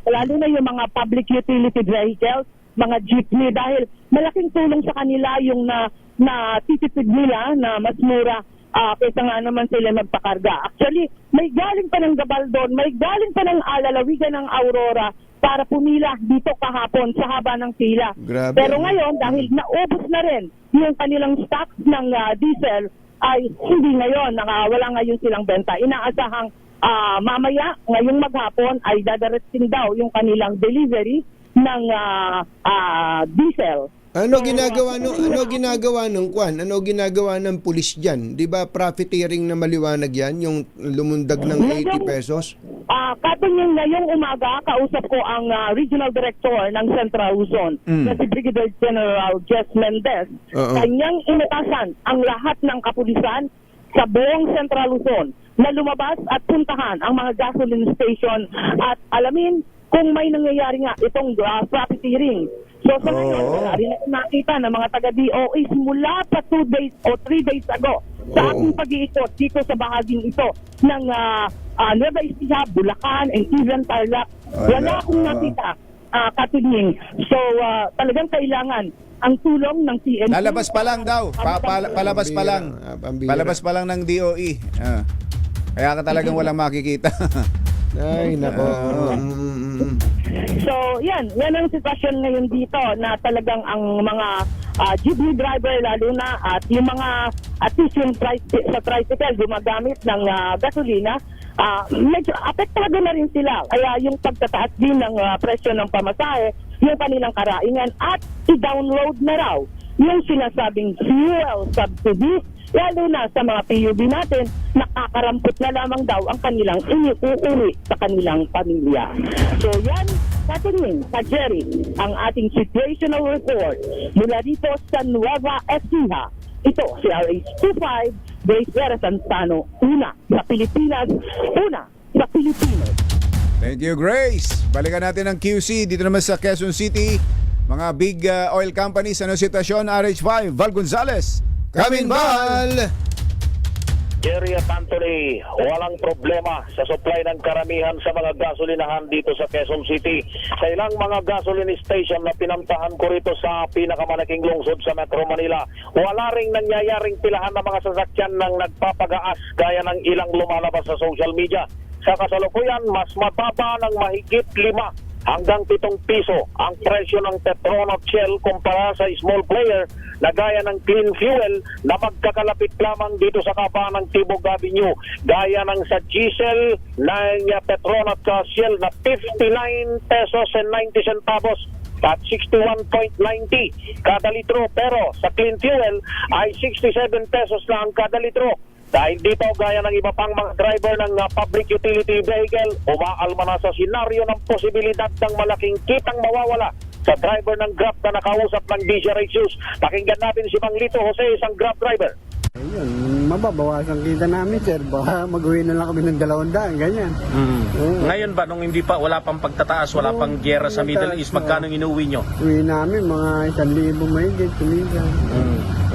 lalo na yung mga public utility vehicles, mga jeepney dahil malaking tulong sa kanila yung na titipid nila na mas mura kaysa nga naman sila magpakarga. Actually, may galing pa ng Gabaldon, may galing pa ng lalawigan ng Aurora para pumila dito kahapon sa haba ng pila. Grabe. Pero ngayon, dahil naubos na rin yung kanilang stock ng diesel, ay hindi ngayon, wala ngayon silang benta. Inaasahang mamaya, ngayong maghapon, ay dadarating daw yung kanilang delivery ng diesel. Ano ginagawa ng kwan? Ano ginagawa ng pulis diyan? 'Di ba profiteering na maliwanag 'yan, yung lumundag ng 80 pesos? Katunyang ngayong umaga, kausap ko ang Regional Director ng Central Luzon, na si Brigadier General Jess Mendez. Kanyang inatasan ang lahat ng kapulisan sa buong Central Luzon na lumabas at puntahan ang mga gasoline station at alamin kung may nangyayari nga itong profiteering. So sa ngayon, wala rin ako nakita ng mga taga-DOE simula pa 2 days o 3 days ago sa ating pag-iikot dito sa bahaging ito ng Nueva Ecija, Bulacan, and even Tarlac. Wala akong nakita, Katunying. So talagang kailangan ang tulong ng PNP. Lalabas pa lang daw. Palabas pa lang. Palabas pa lang ng DOE. Kaya ka talagang walang makikita. Ay, nako. So, yan ang sitwasyon ngayon dito na talagang ang mga jeepney driver lalo na at yung mga at least yung sa tricycle gumagamit ng gasolina, medyo apektado na rin sila. Kaya yung pagtataas din ng presyo ng pamasahe, yung kanilang karaingan at i-download na raw yung sinasabing fuel subsidy, lalo na sa mga PUB natin, nakakarampot na lamang daw ang kanilang iniuuwi sa kanilang pamilya. So yan, Katunying, Jerry, ang ating situational report mula dito sa Nueva Ecija. Ito si RH25, Grace Vera Santano, una sa Pilipinas, una sa Pilipinas. Thank you, Grace. Balikan natin ang QC dito naman sa Quezon City. Mga big oil companies, ano sitwasyon? RH5, Val Gonzales. Kamin Val! Jerry at Anthony, walang problema sa supply ng karamihan sa mga gasolinahan dito sa Quezon City. Sa ilang mga gasoline station na pinamtahan ko rito sa pinakamalaking lungsod sa Metro Manila, wala ring nangyayaring pilahan ng mga sasakyan ng nagpapagaas gaya ng ilang lumalabas sa social media. Sa kasalukuyan, mas mababa ng mahigit 5 hanggang 7 piso ang presyo ng Petronas Shell kumpara sa small player na gaya ng Clean Fuel na magkakalapit lamang dito sa kabaan ng Tibog Avenue, gaya ng sa diesel ng Petronas Shell na 59 pesos and 90 centavos at 61.90 kada litro, pero sa Clean Fuel ay 67 pesos lang kada litro. Dahil dito, gaya ng iba pang mga driver ng public utility vehicle, umaalma na sa senaryo ng posibilidad ng malaking kitang mawawala sa driver ng Grab na nakausap ng DJ Ratios. Pakinggan natin si Mang Lito Jose, isang Grab driver. Ayun, mababawasan kita namin, sir. Baka mag-uwi na lang kami ng 200, ganyan. Ngayon ba, nung hindi pa, wala pang pagtataas, wala pang gyera sa Middle East, magkano inuwi nyo? Uwi namin, mga 1,000 mahigit, tumigan.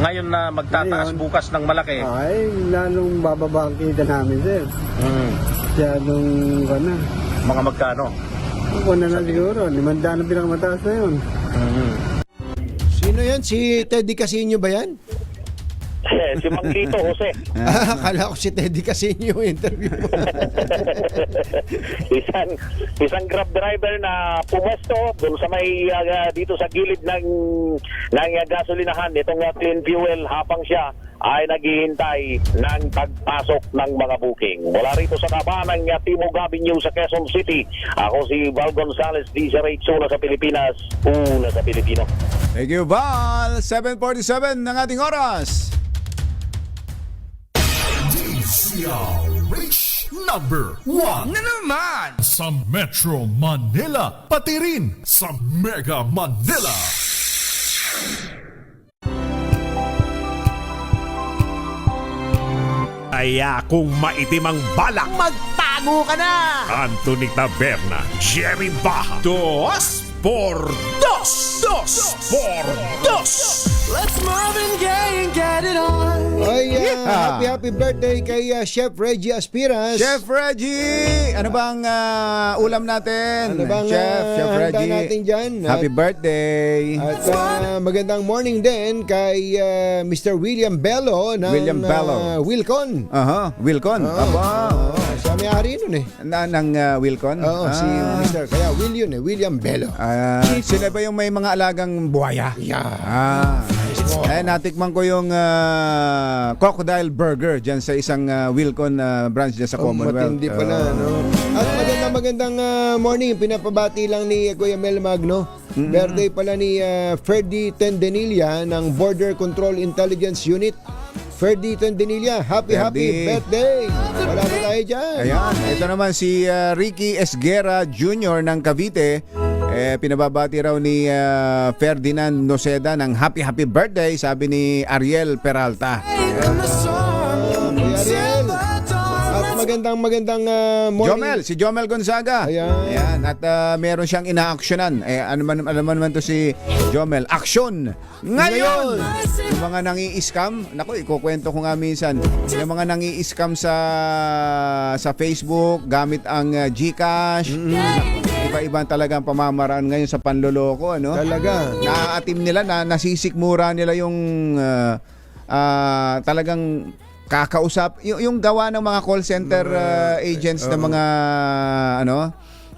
Ngayon na magtataas bukas ng malaki. Ay, lalong bababa ang kita namin, sir. Masyadong, Mga magkano? Ako na lang siguro, 500 ang pinakamataas na yun. Sino yan? Si Teddy Casino ba yan? Si Mang Lito Jose. Akala ko si Teddy Casino yung interview mo. isang Grab driver na pumuesto doon sa may dito sa gilid ng gasolinahan itong Clean Fuel habang siya ay naghihintay ng pagpasok ng mga booking. Mula rito sa kabaan ng Timog Avenue sa Quezon City, ako si Val Gonzales, DJ Rachel, una sa Pilipinas, una sa Pilipino. Thank you, Val. 7:47 ng ating oras. DZRH number 1 Na naman! sa Metro Manila, pati rin sa Mega Manila. Kaya kung maitim ang balak, Magtago ka na! Anthony Taberna, Jerry Baja, 2 por 2. 2 por 2. Let's Marvin Gaye and get it on! Ay, happy birthday kay Chef Reggie Aspiras. Chef Reggie! Ano bang ulam natin? Ano bang Chef Reggie? natin dyan? Happy birthday! At magandang morning din kay Mr. William Bello ng William Bello. Wilcon. Wilcon. Siya may-ari nun eh. Ng Wilcon? Oo, si Mr. Kaya Will yun eh, William Bello. Sila ba yung may mga alagang buhaya? Yeah. Natikman ko yung crocodile burger dyan sa isang Wilcon branch dyan sa Commonwealth. Matindi pala, no? At magandang morning. Pinapabati lang ni Kuya Mel Magno. Birthday pala ni Ferdy Tendenilla ng Border Control Intelligence Unit. Ferdy Tendenilla, happy birthday! Wala na tayo dyan. Ayan, ito naman si Ricky Esguera Jr. ng Cavite. Pinababati raw ni Ferdinand Noceda ng happy birthday, sabi ni Ariel Peralta. Ariel. At magandang morning. Jomel, si Jomel Gonzaga. Ayan. At meron siyang ina-actionan. Alam mo naman to si Jomel. Action! Ngayon! Yung mga nangi-scam, naku, ikukwento ko nga minsan. Yung mga nangi-scam sa Facebook, gamit ang GCash. Iba-ibang talagang pamamaraan ngayon sa panloloko, ano? Talaga. Naaatim nila, nasisikmura nila yung talagang kakausap yung gawa ng mga call center agents na mga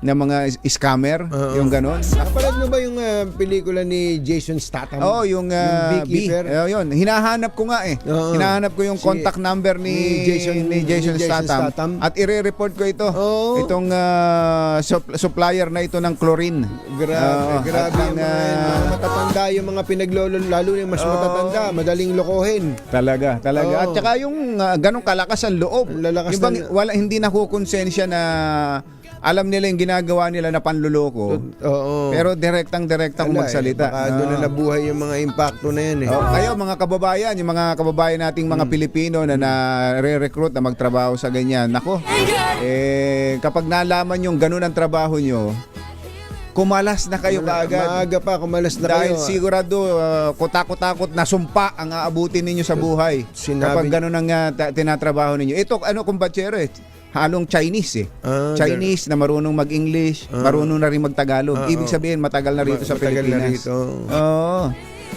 na mga scammer, yung ganon. Napanood mo ba yung pelikula ni Jason Statham? Yung Beekeeper? Yun, hinahanap ko nga hinahanap ko yung contact number ni Jason Statham at ire-report ko ito. Itong supplier na ito ng chlorine. Grabe yung mga matatanda, yung mga lalo yung mas matatanda, madaling lokohin. Talaga. At saka yung ganong kalakas ang loob. Hindi nakukonsensya na alam nila yung ginagawa nila na panluloko. Pero direktang magsalita. Baka doon na nabuhay yung mga impacto na yan. Kayo mga kababayan, yung mga kababayan nating mga Pilipino na nare-recruit na magtrabaho sa ganyan. Nako, kapag nalaman yung ganun ang trabaho nyo, kumalas na kayo kaagad. Maaga pa, kumalas na dahil kayo. Sigurado, kutakot-takot na sumpa ang aabutin ninyo sa buhay. Kapag ganun ang tinatrabaho ninyo. Ito, kumbatsero halong Chinese Chinese na marunong mag-English, marunong na rin mag-Tagalog. Ibig sabihin, matagal na rito sa Pilipinas.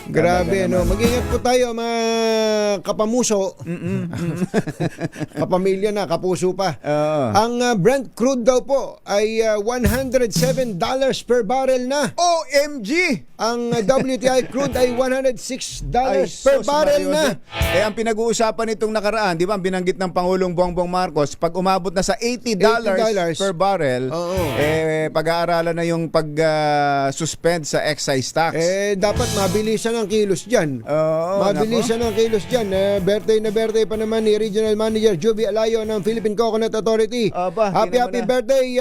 Grabe, mag-ingat po tayo mga kapamuso. Kapamilya na, kapuso pa. Ang Brent crude daw po ay $107 per barrel na. OMG! Ang WTI crude ay $106 per barrel na. Ang pinag-uusapan nitong nakaraan, di ba, ang binanggit ng Pangulong Bongbong Marcos, pag umabot na sa $80 per barrel, pag-aaralan na yung pag-suspend sa excise tax. Dapat mabilisan ang kilos dyan. Mabilisan ang kilos dyan. Birthday pa naman ni Regional Manager Joby Alayo ng Philippine Coconut Authority. Happy birthday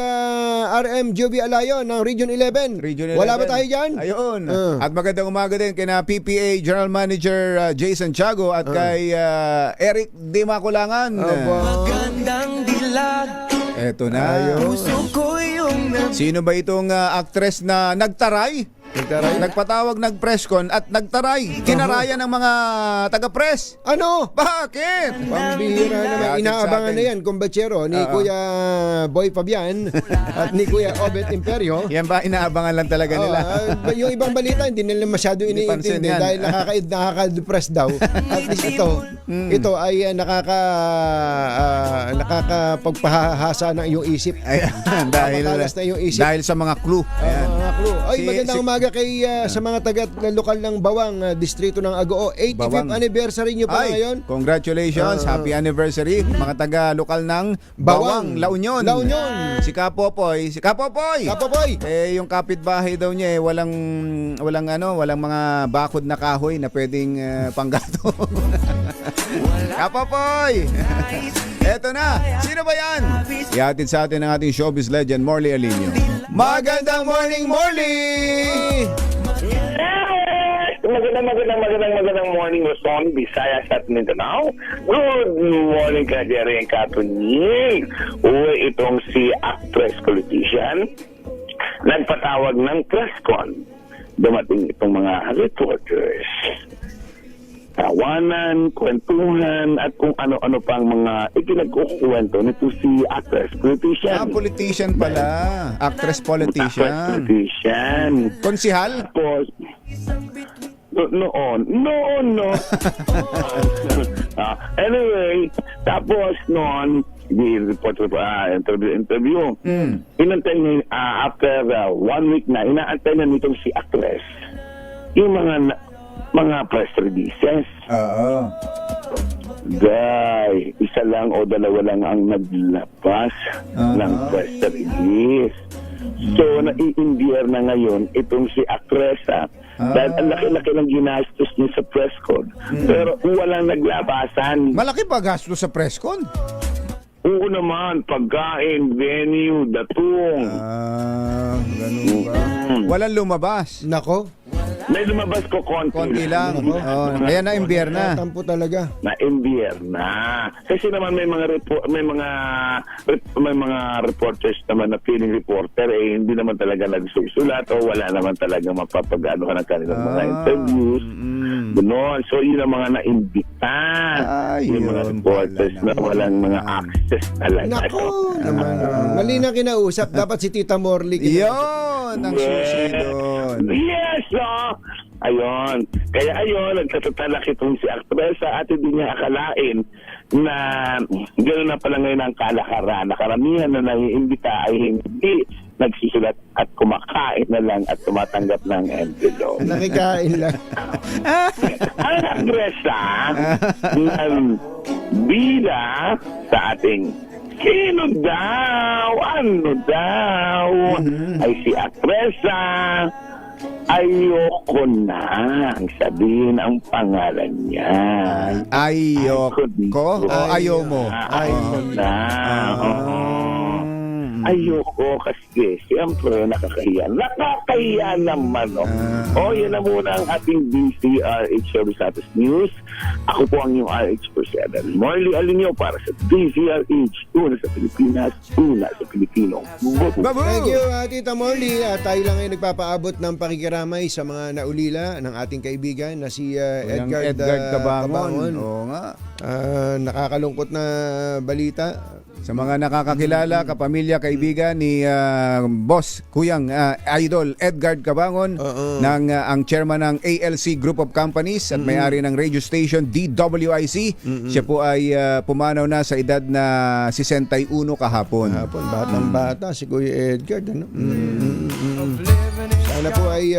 RM Joby Alayo ng Region 11. Wala ba tayo dyan? Ayun. At magandang umaga din kina PPA General Manager Jason Tiago at kay Eric Di Makulangan. Magandang dilag. Eto na. Sino ba itong actress na nagtaray? Nagpatawag, nag-presscon at nagtaray. Kinarayan ng mga taga-press. Ano? Bakit? Pambihira naman. Inaabangan na yan, kumbatsero, ni Kuya Boy Fabian at ni Kuya Obet Imperio. Yan ba, inaabangan lang talaga nila? Yung ibang balita, hindi nila masyado iniintindi dahil nakaka-depress daw. At least ito ay nakakapagpahasa ng iyong isip. Dahil sa mga clue. Ay, magandang umaga kay sa mga lokal ng Bawang, distrito ng Agoo. 85th anniversary nyo pa ngayon. Congratulations, happy anniversary mga taga-lokal ng Bawang, La Union. Si Kapopoy. Yung kapitbahay daw niya walang mga bakod na kahoy na pwedeng panggato. Kapopoy. Eto na. Sino ba yan? Ihatid sa atin ang ating showbiz legend, Morley Alinio. Magandang morning, Morley! Magandang morning, Luzon, Visayas at Mindanao. Good morning ka, Jerry and Katunying. Itong si actress politician nagpatawag ng presscon. Dumating itong mga reporters. Tawanan, kwentuhan, at kung ano-ano pang mga ikinagkukwento nito si actress politician. Politician pala. Actress politician. Konsihal? Tapos, noon. Anyway, tapos noon, interview. Inantay niya, after 1 week na, inaantay na nitong si actress yung mga press releases. Guy, isa lang o dalawa lang ang naglabas ng press release. So, nai-imbier na ngayon itong si actress dahil ang laki-laki ng ginastos niya sa press con. Pero walang naglabasan. Malaki pa gastos sa press con? Oo naman, pagkain, venue, datung. Ganun ba? Walang lumabas. Nako. May lumabas ko Konti lang. Oh, kaya na-imbier na. Tampo talaga. Na-imbier na. Kasi naman may mga reporters naman na feeling reporter hindi naman talaga nagsusulat o wala naman talaga mapapag-ano ng kanilang mga interviews. Ganon. So yun ang mga na-imbita. Yung mga reporters na walang mga access talaga. Nako naman. Mali na kinausap. Dapat si Tita Morley. Yun ang susi doon. Yes, ayun. Kaya ayun, nagtatatalak itong si aktresa at hindi niya akalain na gano'n na pala ngayon ang kalakaran. Nakaramihan na nangiimbita ay hindi nagsusulat at kumakain na lang at tumatanggap ng envelope. Nakikain lang. Ang aktresa ng bida sa ating sino daw, ano daw, ay si aktresa. Ayoko na ang sabihin ang pangalan niya. Ayoko? O ayaw mo? Ayoko na. Ayoko kasi siyempre nakakahiya. Nakakahiya naman. Yan na muna ang ating DZRH Service News. Ako po ang iyong RH47. Morley Alinyo para sa DZRH. Una sa Pilipinas, una sa Pilipino. Thank you, Tita Morley. Tayo lang ay nagpapaabot ng pakikiramay sa mga naulila ng ating kaibigan na si Edgard Cabangon. Oo nga. Nakakalungkot na balita. Sa mga nakakakilala, kapamilya, kaibigan ni Boss, Kuyang Idol Edgard Cabangon, ng ang chairman ng ALC Group of Companies at may-ari ng radio station DWIC. Siya po ay pumanaw na sa edad na 61 kahapon. Batang bata si Kuya Edgard. Ano? Sana po ay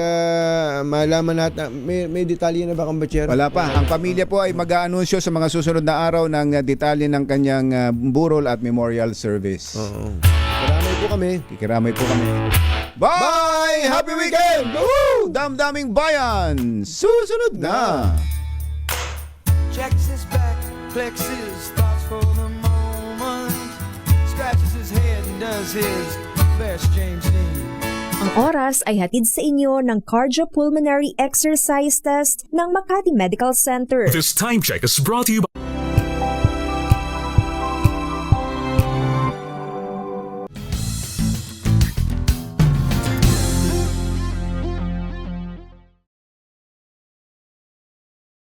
malaman natin. May detalye na ba kang Bachero? Wala pa. Ang pamilya po ay mag-aanunsyo sa mga susunod na araw ng detalye ng kanyang burol at memorial service. Kikiramay po kami. Bye! Happy weekend! Woo! Damdaming bayan! Susunod na! Checks his back, flexes thoughts for the moment, scratches his head and does his best James Dean. Ang oras ay hatid sa inyo ng Cardiopulmonary Exercise Test ng Makati Medical Center. This time check is brought to you by